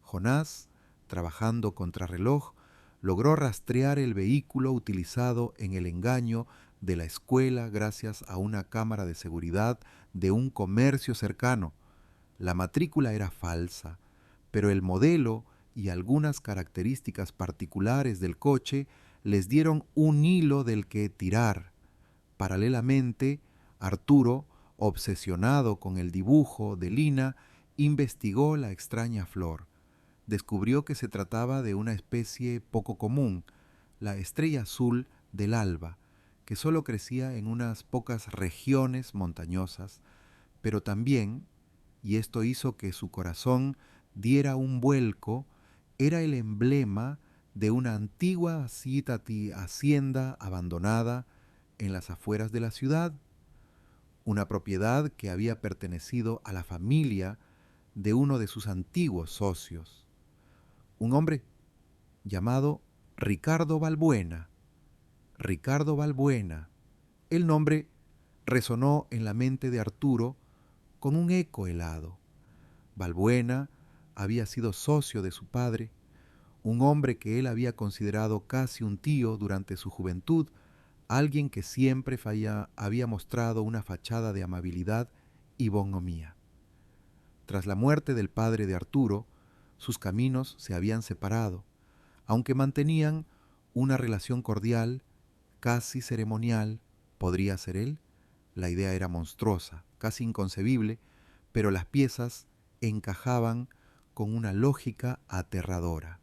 Jonás, trabajando contrarreloj, logró rastrear el vehículo utilizado en el engaño de la escuela gracias a una cámara de seguridad de un comercio cercano. La matrícula era falsa, pero el modelo y algunas características particulares del coche les dieron un hilo del que tirar. Paralelamente, Arturo, obsesionado con el dibujo de Lina, investigó la extraña flor. Descubrió que se trataba de una especie poco común, la estrella azul del alba, que solo crecía en unas pocas regiones montañosas, pero también, y esto hizo que su corazón diera un vuelco, era el emblema de una antigua hacienda abandonada en las afueras de la ciudad, una propiedad que había pertenecido a la familia de uno de sus antiguos socios, un hombre llamado Ricardo Balbuena. Ricardo Balbuena. El nombre resonó en la mente de Arturo con un eco helado. Balbuena había sido socio de su padre, un hombre que él había considerado casi un tío durante su juventud, alguien que siempre había mostrado una fachada de amabilidad y bonhomía. Tras la muerte del padre de Arturo, sus caminos se habían separado, aunque mantenían una relación cordial, casi ceremonial. ¿Podría ser él? La idea era monstruosa, casi inconcebible, pero las piezas encajaban con una lógica aterradora.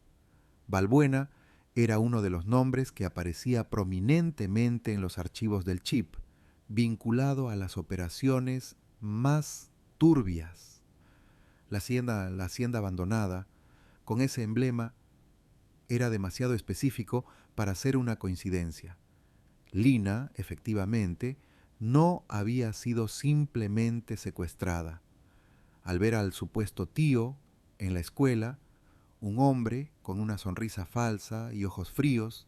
Balbuena era uno de los nombres que aparecía prominentemente en los archivos del chip, vinculado a las operaciones más turbias. La hacienda abandonada, con ese emblema, era demasiado específico para ser una coincidencia. Lina, efectivamente, no había sido simplemente secuestrada. Al ver al supuesto tío en la escuela, un hombre con una sonrisa falsa y ojos fríos,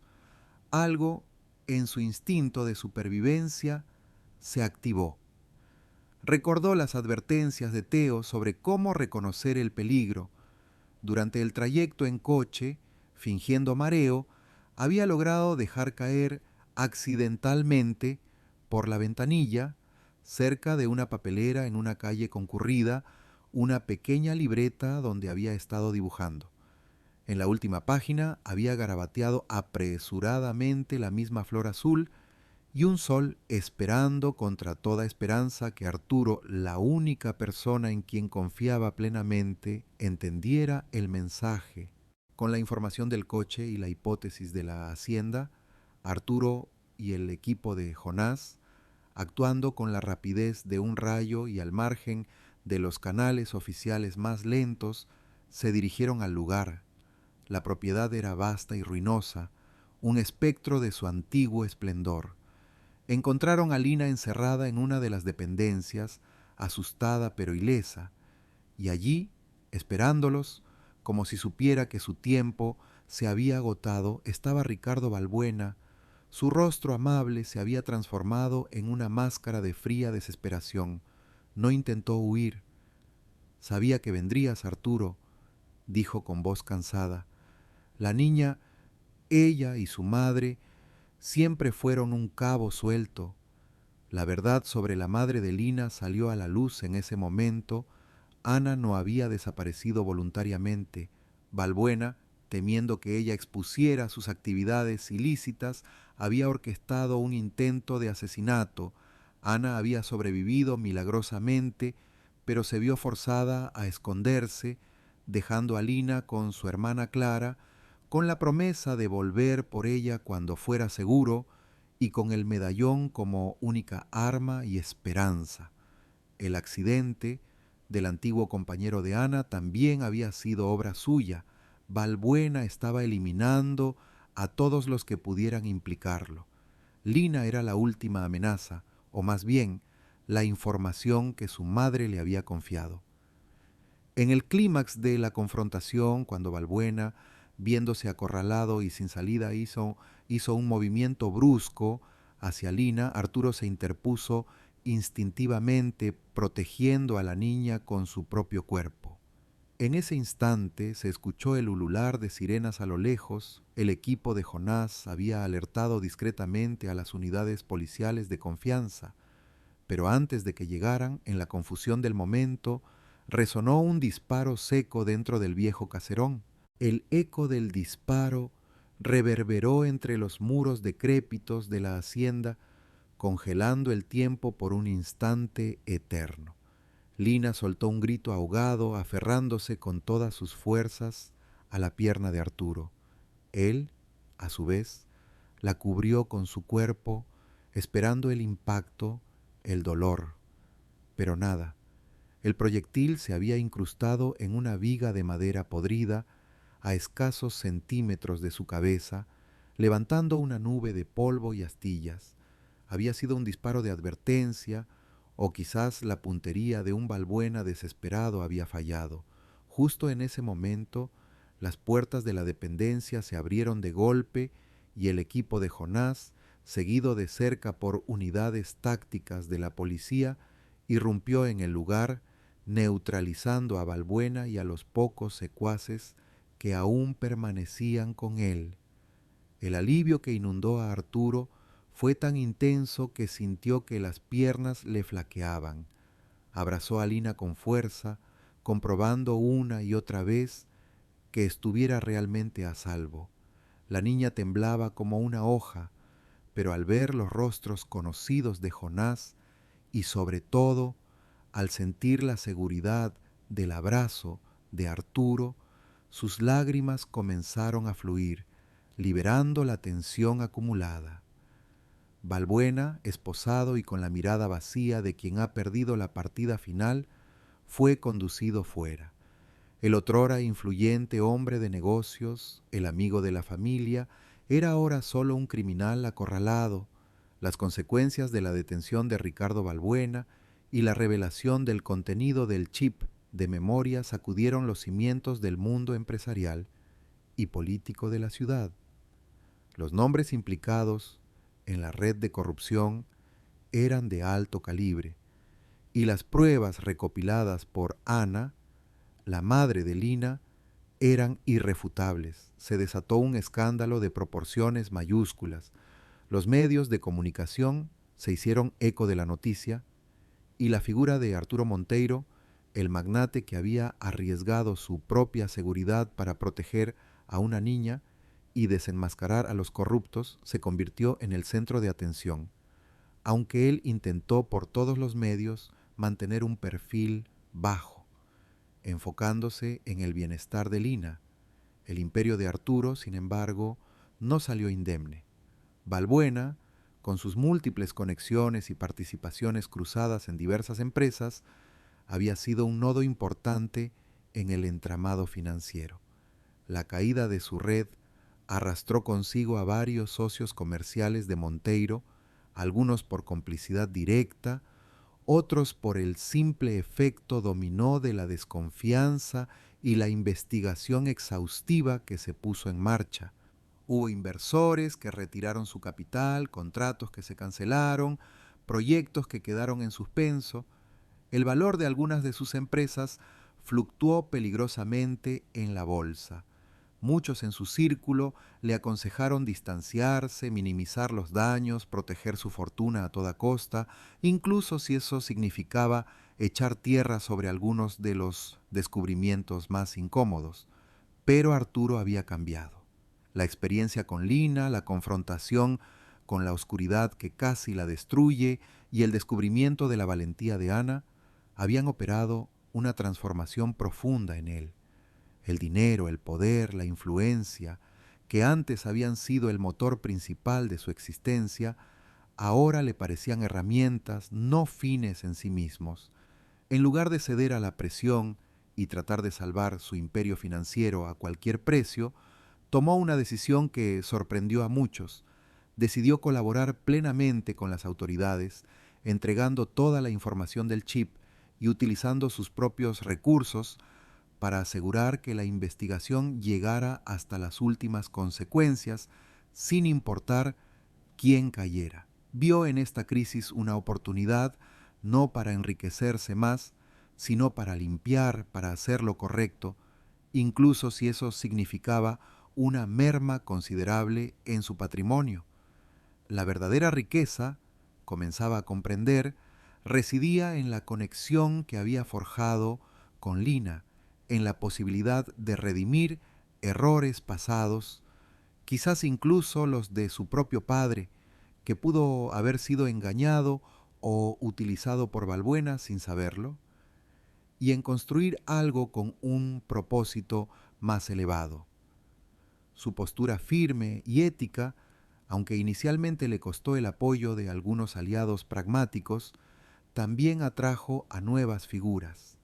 algo en su instinto de supervivencia se activó. Recordó las advertencias de Teo sobre cómo reconocer el peligro. Durante el trayecto en coche, fingiendo mareo, había logrado dejar caer accidentalmente por la ventanilla, cerca de una papelera en una calle concurrida, una pequeña libreta donde había estado dibujando. En la última página había garabateado apresuradamente la misma flor azul y un sol esperando contra toda esperanza que Arturo, la única persona en quien confiaba plenamente, entendiera el mensaje. Con la información del coche y la hipótesis de la hacienda, Arturo y el equipo de Jonás, actuando con la rapidez de un rayo y al margen de los canales oficiales más lentos, se dirigieron al lugar. La propiedad era vasta y ruinosa, un espectro de su antiguo esplendor. Encontraron a Lina encerrada en una de las dependencias, asustada pero ilesa, y allí, esperándolos, como si supiera que su tiempo se había agotado, estaba Ricardo Balbuena. Su rostro amable se había transformado en una máscara de fría desesperación. No intentó huir. Sabía que vendrías, Arturo, dijo con voz cansada. La niña, ella y su madre, siempre fueron un cabo suelto. La verdad sobre la madre de Lina salió a la luz en ese momento. Ana no había desaparecido voluntariamente. Balbuena, temiendo que ella expusiera sus actividades ilícitas, había orquestado un intento de asesinato. Ana había sobrevivido milagrosamente, pero se vio forzada a esconderse, dejando a Lina con su hermana Clara, con la promesa de volver por ella cuando fuera seguro y con el medallón como única arma y esperanza. El accidente del antiguo compañero de Ana también había sido obra suya. Balbuena estaba eliminando a todos los que pudieran implicarlo. Lina era la última amenaza, o más bien, la información que su madre le había confiado. En el clímax de la confrontación, cuando Balbuena, viéndose acorralado y sin salida, hizo un movimiento brusco hacia Lina, Arturo se interpuso instintivamente, protegiendo a la niña con su propio cuerpo. En ese instante se escuchó el ulular de sirenas a lo lejos. El equipo de Jonás había alertado discretamente a las unidades policiales de confianza, pero antes de que llegaran, en la confusión del momento, resonó un disparo seco dentro del viejo caserón. El eco del disparo reverberó entre los muros decrépitos de la hacienda, congelando el tiempo por un instante eterno. Lina soltó un grito ahogado, aferrándose con todas sus fuerzas a la pierna de Arturo. Él, a su vez, la cubrió con su cuerpo, esperando el impacto, el dolor. Pero nada. El proyectil se había incrustado en una viga de madera podrida a escasos centímetros de su cabeza, levantando una nube de polvo y astillas. Había sido un disparo de advertencia, o quizás la puntería de un Balbuena desesperado había fallado. Justo en ese momento, las puertas de la dependencia se abrieron de golpe y el equipo de Jonás, seguido de cerca por unidades tácticas de la policía, irrumpió en el lugar, neutralizando a Balbuena y a los pocos secuaces que aún permanecían con él. El alivio que inundó a Arturo fue tan intenso que sintió que las piernas le flaqueaban. Abrazó a Lina con fuerza, comprobando una y otra vez que estuviera realmente a salvo. La niña temblaba como una hoja, pero al ver los rostros conocidos de Jonás y sobre todo al sentir la seguridad del abrazo de Arturo, sus lágrimas comenzaron a fluir, liberando la tensión acumulada. Balbuena, esposado y con la mirada vacía de quien ha perdido la partida final, fue conducido fuera. El otrora influyente hombre de negocios, el amigo de la familia, era ahora solo un criminal acorralado. Las consecuencias de la detención de Ricardo Balbuena y la revelación del contenido del chip de memoria sacudieron los cimientos del mundo empresarial y político de la ciudad. Los nombres implicados en la red de corrupción eran de alto calibre, y las pruebas recopiladas por Ana, la madre de Lina, eran irrefutables. Se desató un escándalo de proporciones mayúsculas. Los medios de comunicación se hicieron eco de la noticia y la figura de Arturo Monteiro, el magnate que había arriesgado su propia seguridad para proteger a una niña y desenmascarar a los corruptos, se convirtió en el centro de atención. aunque él intentó por todos los medios mantener un perfil bajo, enfocándose en el bienestar de Lina. El imperio de Arturo, sin embargo, no salió indemne. Balbuena, con sus múltiples conexiones y participaciones cruzadas en diversas empresas, había sido un nodo importante en el entramado financiero. La caída de su red arrastró consigo a varios socios comerciales de Monteiro, algunos por complicidad directa, otros por el simple efecto dominó de la desconfianza y la investigación exhaustiva que se puso en marcha. Hubo inversores que retiraron su capital, contratos que se cancelaron, proyectos que quedaron en suspenso. El valor de algunas de sus empresas fluctuó peligrosamente en la bolsa. Muchos en su círculo le aconsejaron distanciarse, minimizar los daños, proteger su fortuna a toda costa, incluso si eso significaba echar tierra sobre algunos de los descubrimientos más incómodos. Pero Arturo había cambiado. La experiencia con Lina, la confrontación con la oscuridad que casi la destruye y el descubrimiento de la valentía de Ana habían operado una transformación profunda en él. El dinero, el poder, la influencia, que antes habían sido el motor principal de su existencia, ahora le parecían herramientas, no fines en sí mismos. En lugar de ceder a la presión y tratar de salvar su imperio financiero a cualquier precio, tomó una decisión que sorprendió a muchos. Decidió colaborar plenamente con las autoridades, entregando toda la información del chip y utilizando sus propios recursos para asegurar que la investigación llegara hasta las últimas consecuencias, sin importar quién cayera. Vio en esta crisis una oportunidad no para enriquecerse más, sino para limpiar, para hacer lo correcto, incluso si eso significaba una merma considerable en su patrimonio. La verdadera riqueza, comenzaba a comprender, residía en la conexión que había forjado con Lina, en la posibilidad de redimir errores pasados, quizás incluso los de su propio padre, que pudo haber sido engañado o utilizado por Balbuena sin saberlo, y en construir algo con un propósito más elevado. Su postura firme y ética, aunque inicialmente le costó el apoyo de algunos aliados pragmáticos, también atrajo a nuevas figuras,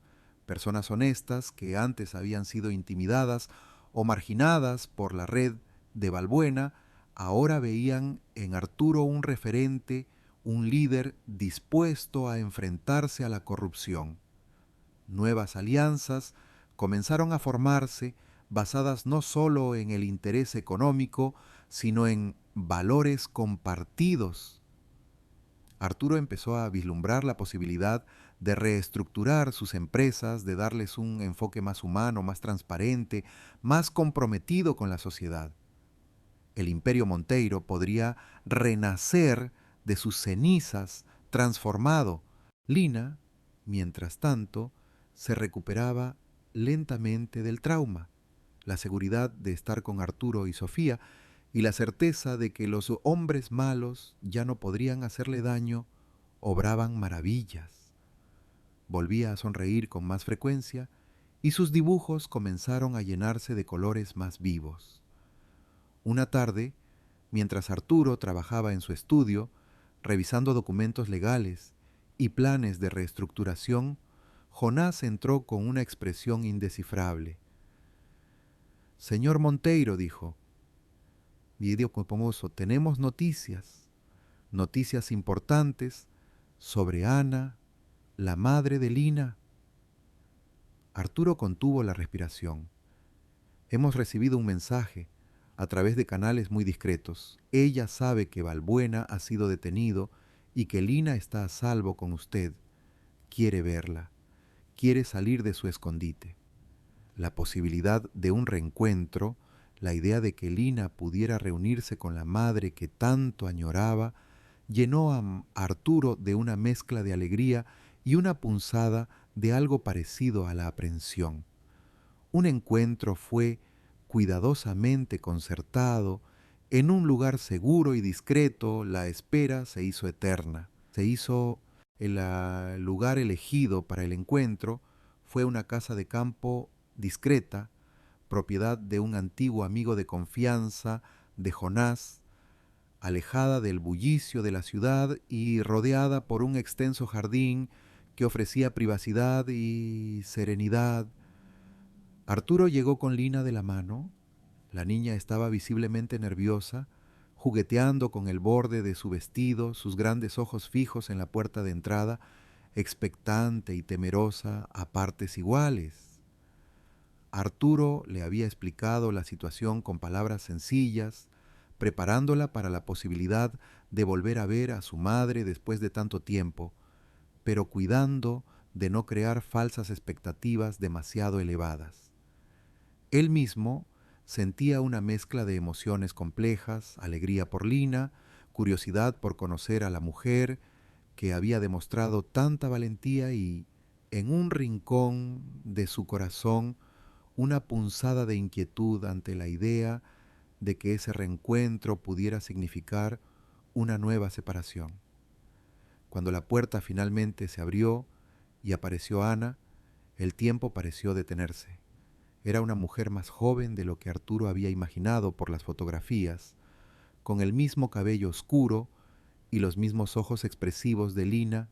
personas honestas que antes habían sido intimidadas o marginadas por la red de Balbuena, ahora veían en Arturo un referente, un líder dispuesto a enfrentarse a la corrupción. Nuevas alianzas comenzaron a formarse basadas no solo en el interés económico, sino en valores compartidos. Arturo empezó a vislumbrar la posibilidad de reestructurar sus empresas, de darles un enfoque más humano, más transparente, más comprometido con la sociedad. El Imperio Monteiro podría renacer de sus cenizas, transformado. Lina, mientras tanto, se recuperaba lentamente del trauma. La seguridad de estar con Arturo y Sofía y la certeza de que los hombres malos ya no podrían hacerle daño, obraban maravillas. Volvía a sonreír con más frecuencia y sus dibujos comenzaron a llenarse de colores más vivos. Una tarde, mientras Arturo trabajaba en su estudio, revisando documentos legales y planes de reestructuración, Jonás entró con una expresión indescifrable. «Señor Monteiro», dijo, «Video Copomoso, tenemos noticias importantes sobre Ana, la madre de Lina». Arturo contuvo la respiración. «Hemos recibido un mensaje a través de canales muy discretos. Ella sabe que Balbuena ha sido detenido y que Lina está a salvo con usted. Quiere verla. Quiere salir de su escondite». La posibilidad de un reencuentro, la idea de que Lina pudiera reunirse con la madre que tanto añoraba, llenó a Arturo de una mezcla de alegría y una punzada de algo parecido a la aprensión. Un encuentro fue cuidadosamente concertado, en un lugar seguro y discreto. La espera se hizo eterna. Se hizo el lugar elegido para el encuentro fue una casa de campo discreta, propiedad de un antiguo amigo de confianza de Jonás, alejada del bullicio de la ciudad y rodeada por un extenso jardín que ofrecía privacidad y serenidad. Arturo llegó con Lina de la mano. La niña estaba visiblemente nerviosa, jugueteando con el borde de su vestido, sus grandes ojos fijos en la puerta de entrada, expectante y temerosa a partes iguales. Arturo le había explicado la situación con palabras sencillas, preparándola para la posibilidad de volver a ver a su madre después de tanto tiempo, pero cuidando de no crear falsas expectativas demasiado elevadas. Él mismo sentía una mezcla de emociones complejas, alegría por Lina, curiosidad por conocer a la mujer que había demostrado tanta valentía y, en un rincón de su corazón, una punzada de inquietud ante la idea de que ese reencuentro pudiera significar una nueva separación. Cuando la puerta finalmente se abrió y apareció Ana, el tiempo pareció detenerse. Era una mujer más joven de lo que Arturo había imaginado por las fotografías, con el mismo cabello oscuro y los mismos ojos expresivos de Lina,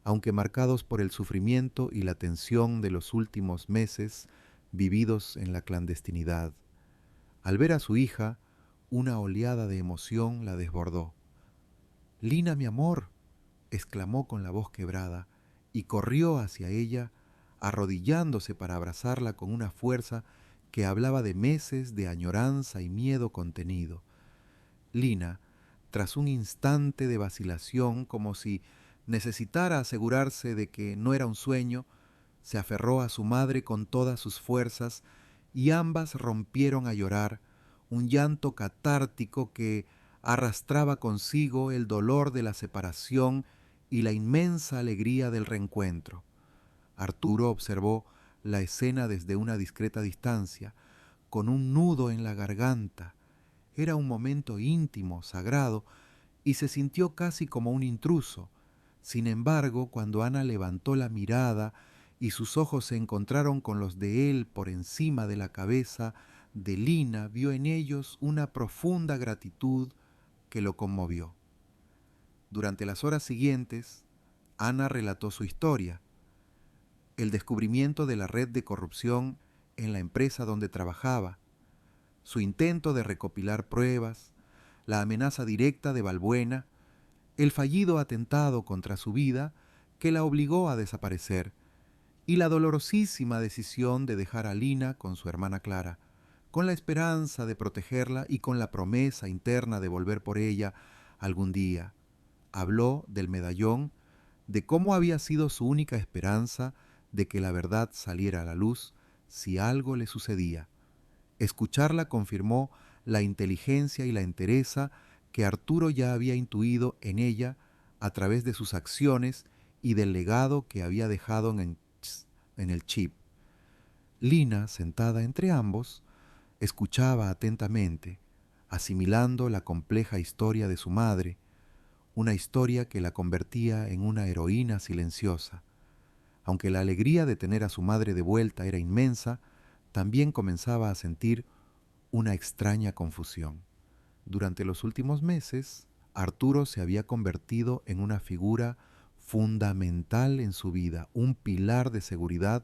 aunque marcados por el sufrimiento y la tensión de los últimos meses vividos en la clandestinidad. Al ver a su hija, una oleada de emoción la desbordó. «Lina, mi amor», exclamó con la voz quebrada, y corrió hacia ella, arrodillándose para abrazarla con una fuerza que hablaba de meses de añoranza y miedo contenido. Lina, tras un instante de vacilación, como si necesitara asegurarse de que no era un sueño, se aferró a su madre con todas sus fuerzas y ambas rompieron a llorar, un llanto catártico que arrastraba consigo el dolor de la separación y la inmensa alegría del reencuentro. Arturo observó la escena desde una discreta distancia, con un nudo en la garganta. Era un momento íntimo, sagrado, y se sintió casi como un intruso. Sin embargo, cuando Ana levantó la mirada y sus ojos se encontraron con los de él por encima de la cabeza de Lina, vio en ellos una profunda gratitud que lo conmovió. Durante las horas siguientes, Ana relató su historia: el descubrimiento de la red de corrupción en la empresa donde trabajaba, su intento de recopilar pruebas, la amenaza directa de Balbuena, el fallido atentado contra su vida que la obligó a desaparecer, y la dolorosísima decisión de dejar a Lina con su hermana Clara, con la esperanza de protegerla y con la promesa interna de volver por ella algún día. Habló del medallón, de cómo había sido su única esperanza de que la verdad saliera a la luz si algo le sucedía. Escucharla confirmó la inteligencia y la entereza que Arturo ya había intuido en ella a través de sus acciones y del legado que había dejado en el chip. Lina, sentada entre ambos, escuchaba atentamente, asimilando la compleja historia de su madre, una historia que la convertía en una heroína silenciosa. Aunque la alegría de tener a su madre de vuelta era inmensa, también comenzaba a sentir una extraña confusión. Durante los últimos meses, Arturo se había convertido en una figura fundamental en su vida, un pilar de seguridad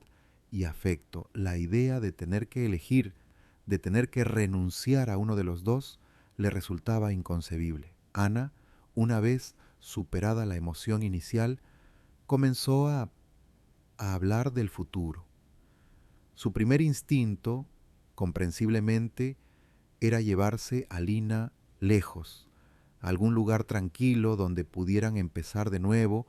y afecto. La idea de tener que elegir, de tener que renunciar a uno de los dos, le resultaba inconcebible. Ana, una vez superada la emoción inicial, comenzó a hablar del futuro. Su primer instinto, comprensiblemente, era llevarse a Lina lejos, a algún lugar tranquilo donde pudieran empezar de nuevo,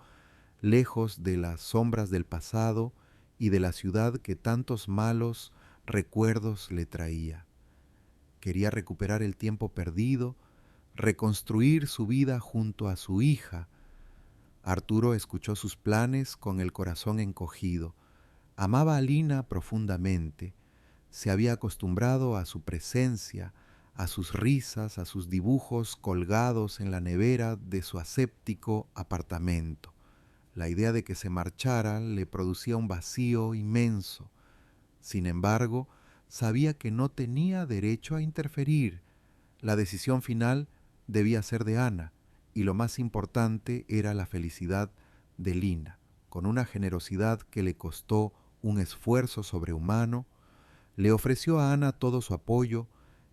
lejos de las sombras del pasado y de la ciudad que tantos malos recuerdos le traía. Quería recuperar el tiempo perdido, reconstruir su vida junto a su hija. Arturo escuchó sus planes con el corazón encogido. Amaba a Lina profundamente, se había acostumbrado a su presencia, a sus risas, a sus dibujos colgados en la nevera de su aséptico apartamento. La idea de que se marchara le producía un vacío inmenso. Sin embargo, sabía que no tenía derecho a interferir. La decisión final debía ser de Ana, y lo más importante era la felicidad de Lina. Con una generosidad que le costó un esfuerzo sobrehumano, le ofreció a Ana todo su apoyo,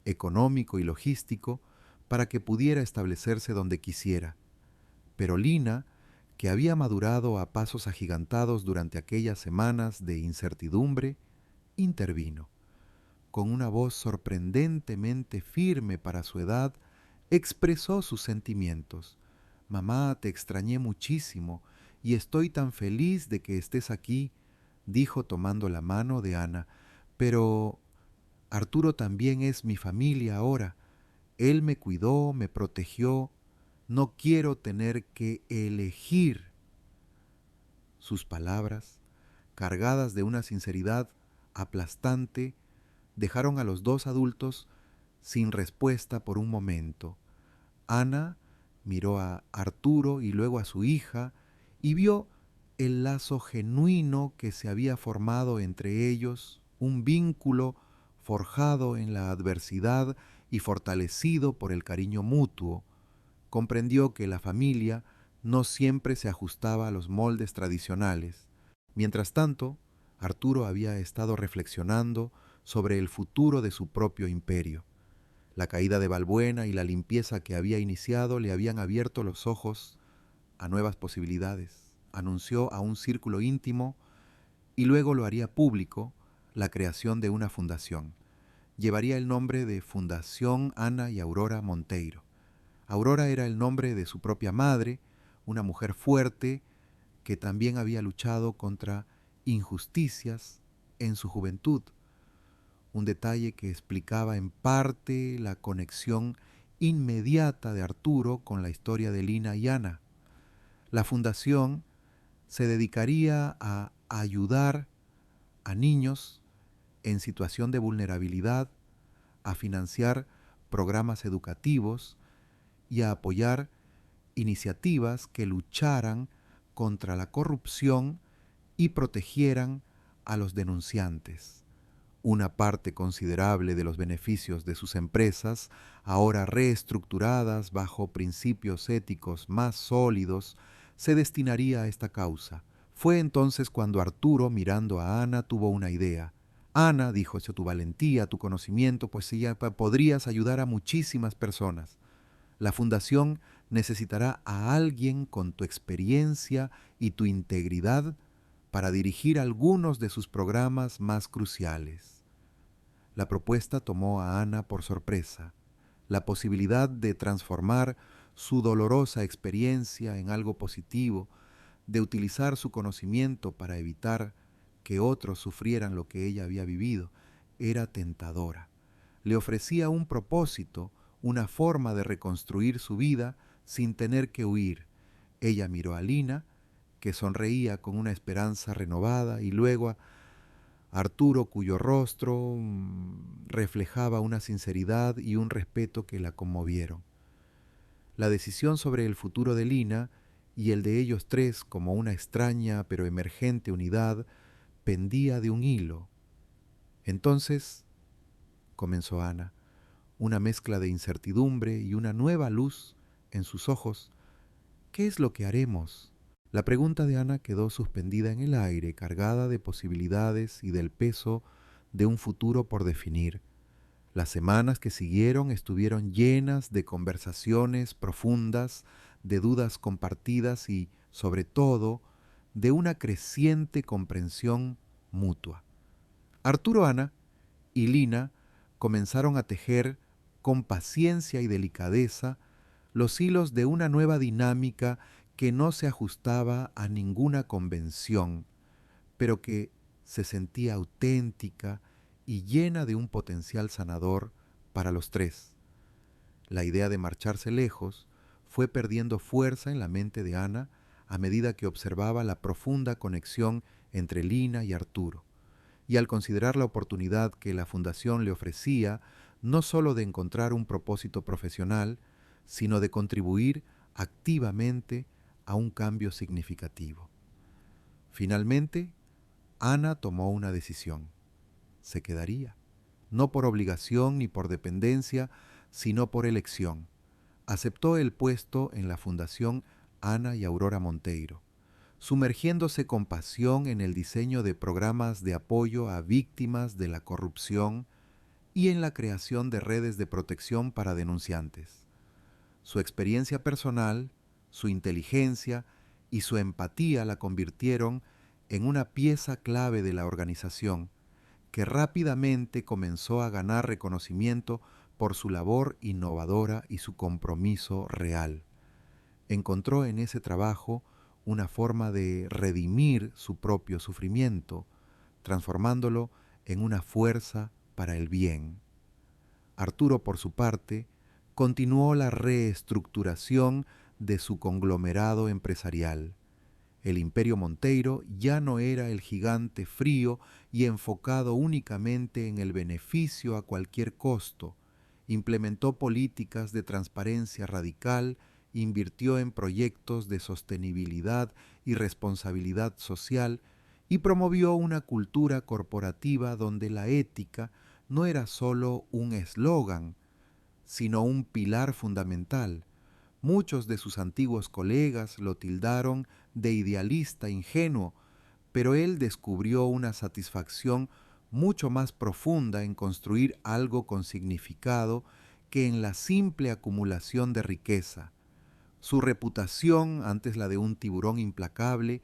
económico y logístico, para que pudiera establecerse donde quisiera. Pero Lina, que había madurado a pasos agigantados durante aquellas semanas de incertidumbre, intervino. Con una voz sorprendentemente firme para su edad, expresó sus sentimientos. «Mamá, te extrañé muchísimo y estoy tan feliz de que estés aquí», dijo tomando la mano de Ana. «Pero Arturo también es mi familia ahora. Él me cuidó, me protegió. No quiero tener que elegir». Sus palabras, cargadas de una sinceridad aplastante, dejaron a los dos adultos sin respuesta por un momento. Ana miró a Arturo y luego a su hija y vio el lazo genuino que se había formado entre ellos, un vínculo forjado en la adversidad y fortalecido por el cariño mutuo. Comprendió que la familia no siempre se ajustaba a los moldes tradicionales. Mientras tanto, Arturo había estado reflexionando sobre el futuro de su propio imperio. La caída de Balbuena y la limpieza que había iniciado le habían abierto los ojos a nuevas posibilidades. Anunció a un círculo íntimo y luego lo haría público la creación de una fundación. Llevaría el nombre de Fundación Ana y Aurora Monteiro. Aurora era el nombre de su propia madre, una mujer fuerte que también había luchado contra injusticias en su juventud. Un detalle que explicaba en parte la conexión inmediata de Arturo con la historia de Lina y Ana. La fundación se dedicaría a ayudar a niños en situación de vulnerabilidad, a financiar programas educativos y a apoyar iniciativas que lucharan contra la corrupción y protegieran a los denunciantes. Una parte considerable de los beneficios de sus empresas, ahora reestructuradas bajo principios éticos más sólidos, se destinaría a esta causa. Fue entonces cuando Arturo, mirando a Ana, tuvo una idea. «Ana», dijo, «tu valentía, tu conocimiento, pues ya podrías ayudar a muchísimas personas. La fundación necesitará a alguien con tu experiencia y tu integridad para dirigir algunos de sus programas más cruciales». La propuesta tomó a Ana por sorpresa. La posibilidad de transformar su dolorosa experiencia en algo positivo, de utilizar su conocimiento para evitar que otros sufrieran lo que ella había vivido, era tentadora. Le ofrecía un propósito, una forma de reconstruir su vida sin tener que huir. Ella miró a Lina, que sonreía con una esperanza renovada, y luego a Arturo, cuyo rostro reflejaba una sinceridad y un respeto que la conmovieron. La decisión sobre el futuro de Lina y el de ellos tres como una extraña pero emergente unidad pendía de un hilo. Entonces, comenzó Ana, una mezcla de incertidumbre y una nueva luz en sus ojos. «¿Qué es lo que haremos?». La pregunta de Ana quedó suspendida en el aire, cargada de posibilidades y del peso de un futuro por definir. Las semanas que siguieron estuvieron llenas de conversaciones profundas, de dudas compartidas y, sobre todo, de una creciente comprensión mutua. Arturo, Ana y Lina comenzaron a tejer con paciencia y delicadeza los hilos de una nueva dinámica que no se ajustaba a ninguna convención, pero que se sentía auténtica y llena de un potencial sanador para los tres. La idea de marcharse lejos fue perdiendo fuerza en la mente de Ana a medida que observaba la profunda conexión entre Lina y Arturo. Y al considerar la oportunidad que la fundación le ofrecía, no sólo de encontrar un propósito profesional, sino de contribuir activamente a un cambio significativo. Finalmente, Ana tomó una decisión. Se quedaría, no por obligación ni por dependencia, sino por elección. Aceptó el puesto en la Fundación Ana y Aurora Monteiro, sumergiéndose con pasión en el diseño de programas de apoyo a víctimas de la corrupción y en la creación de redes de protección para denunciantes. Su experiencia personal, su inteligencia y su empatía la convirtieron en una pieza clave de la organización, que rápidamente comenzó a ganar reconocimiento por su labor innovadora y su compromiso real. Encontró en ese trabajo una forma de redimir su propio sufrimiento, transformándolo en una fuerza para el bien. Arturo, por su parte, continuó la reestructuración de su conglomerado empresarial. El Imperio Monteiro ya no era el gigante frío y enfocado únicamente en el beneficio a cualquier costo. Implementó políticas de transparencia radical, invirtió en proyectos de sostenibilidad y responsabilidad social y promovió una cultura corporativa donde la ética no era solo un eslogan, sino un pilar fundamental. Muchos de sus antiguos colegas lo tildaron de idealista ingenuo, pero él descubrió una satisfacción mucho más profunda en construir algo con significado que en la simple acumulación de riqueza. Su reputación, antes la de un tiburón implacable,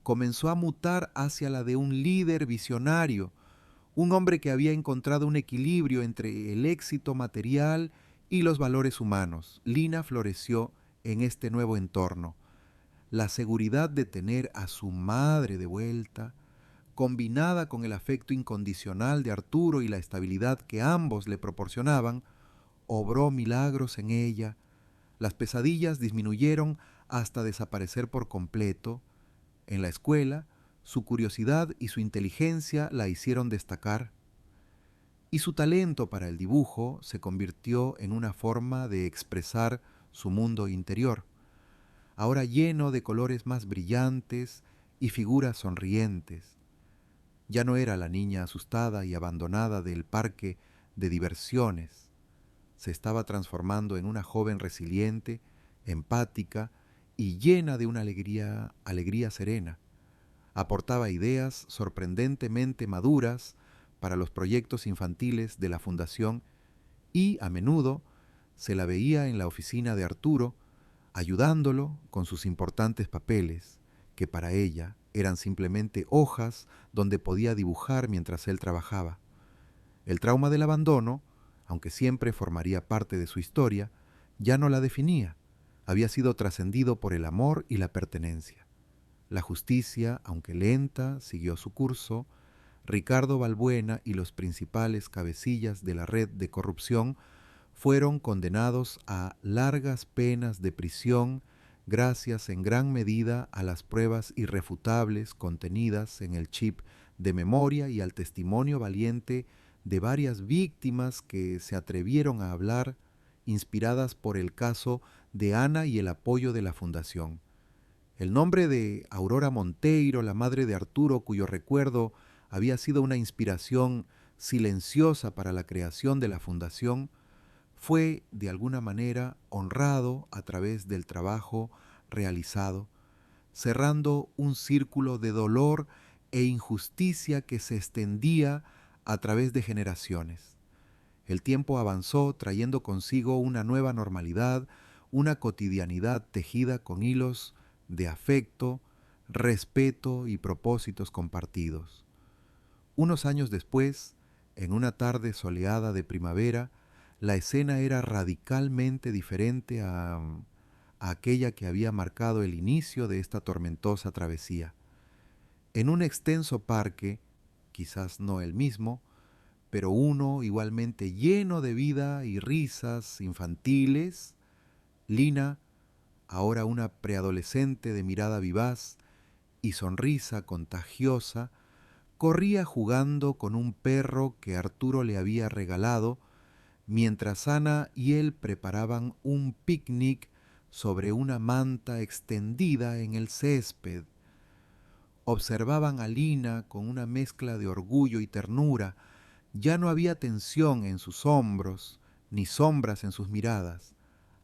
comenzó a mutar hacia la de un líder visionario, un hombre que había encontrado un equilibrio entre el éxito material y los valores humanos. Lina floreció en este nuevo entorno. La seguridad de tener a su madre de vuelta, combinada con el afecto incondicional de Arturo y la estabilidad que ambos le proporcionaban, obró milagros en ella. Las pesadillas disminuyeron hasta desaparecer por completo. En la escuela, su curiosidad y su inteligencia la hicieron destacar, y su talento para el dibujo se convirtió en una forma de expresar su mundo interior, ahora lleno de colores más brillantes y figuras sonrientes. Ya no era la niña asustada y abandonada del parque de diversiones. Se estaba transformando en una joven resiliente, empática y llena de una alegría serena. Aportaba ideas sorprendentemente maduras para los proyectos infantiles de la Fundación y, a menudo, se la veía en la oficina de Arturo, ayudándolo con sus importantes papeles, que para ella eran simplemente hojas donde podía dibujar mientras él trabajaba. El trauma del abandono, aunque siempre formaría parte de su historia, ya no la definía. Había sido trascendido por el amor y la pertenencia. La justicia, aunque lenta, siguió su curso. Ricardo Balbuena y los principales cabecillas de la red de corrupción fueron condenados a largas penas de prisión gracias en gran medida a las pruebas irrefutables contenidas en el chip de memoria y al testimonio valiente de varias víctimas que se atrevieron a hablar, inspiradas por el caso de Ana y el apoyo de la Fundación. El nombre de Aurora Monteiro, la madre de Arturo, cuyo recuerdo había sido una inspiración silenciosa para la creación de la fundación, fue de alguna manera honrado a través del trabajo realizado, cerrando un círculo de dolor e injusticia que se extendía a través de generaciones. El tiempo avanzó trayendo consigo una nueva normalidad, una cotidianidad tejida con hilos de afecto, respeto y propósitos compartidos. Unos años después, en una tarde soleada de primavera, la escena era radicalmente diferente a aquella que había marcado el inicio de esta tormentosa travesía. En un extenso parque, quizás no el mismo, pero uno igualmente lleno de vida y risas infantiles, Lina, ahora una preadolescente de mirada vivaz y sonrisa contagiosa, corría jugando con un perro que Arturo le había regalado mientras Ana y él preparaban un picnic sobre una manta extendida en el césped. Observaban a Lina con una mezcla de orgullo y ternura. Ya no había tensión en sus hombros, ni sombras en sus miradas.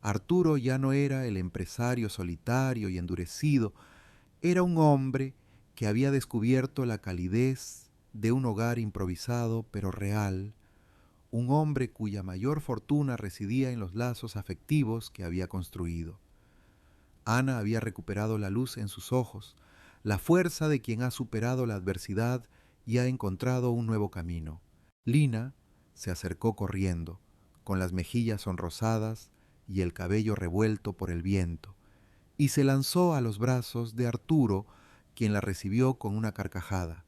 Arturo ya no era el empresario solitario y endurecido, era un hombre que había descubierto la calidez de un hogar improvisado pero real, un hombre cuya mayor fortuna residía en los lazos afectivos que había construido. Ana había recuperado la luz en sus ojos, la fuerza de quien ha superado la adversidad y ha encontrado un nuevo camino. Lina se acercó corriendo, con las mejillas sonrosadas y el cabello revuelto por el viento, y se lanzó a los brazos de Arturo, quien la recibió con una carcajada.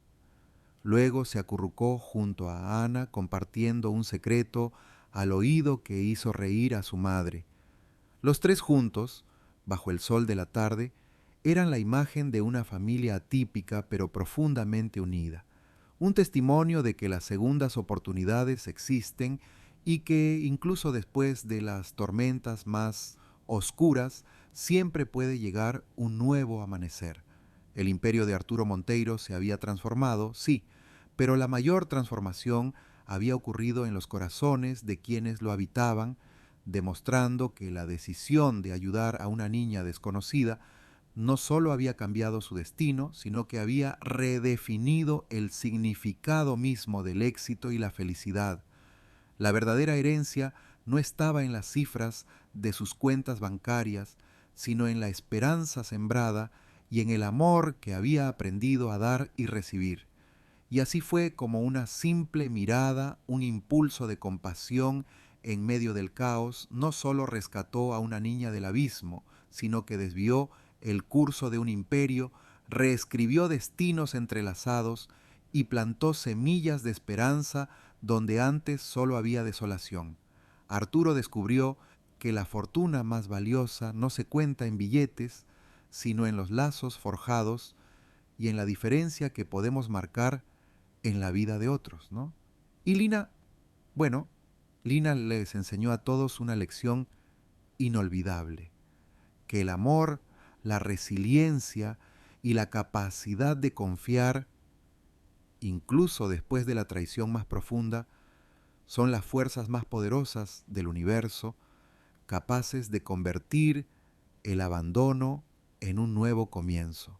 Luego se acurrucó junto a Ana, compartiendo un secreto al oído que hizo reír a su madre. Los tres juntos, bajo el sol de la tarde, eran la imagen de una familia atípica pero profundamente unida, un testimonio de que las segundas oportunidades existen y que incluso después de las tormentas más oscuras siempre puede llegar un nuevo amanecer. El imperio de Arturo Monteiro se había transformado, sí, pero la mayor transformación había ocurrido en los corazones de quienes lo habitaban, demostrando que la decisión de ayudar a una niña desconocida no solo había cambiado su destino, sino que había redefinido el significado mismo del éxito y la felicidad. La verdadera herencia no estaba en las cifras de sus cuentas bancarias, sino en la esperanza sembrada y en el amor que había aprendido a dar y recibir. Y así fue como una simple mirada, un impulso de compasión en medio del caos, no solo rescató a una niña del abismo, sino que desvió el curso de un imperio, reescribió destinos entrelazados y plantó semillas de esperanza donde antes solo había desolación. Arturo descubrió que la fortuna más valiosa no se cuenta en billetes, sino en los lazos forjados y en la diferencia que podemos marcar en la vida de otros, ¿no? Y Lina, bueno, Lina les enseñó a todos una lección inolvidable, que el amor, la resiliencia y la capacidad de confiar, incluso después de la traición más profunda, son las fuerzas más poderosas del universo, capaces de convertir el abandono en un nuevo comienzo.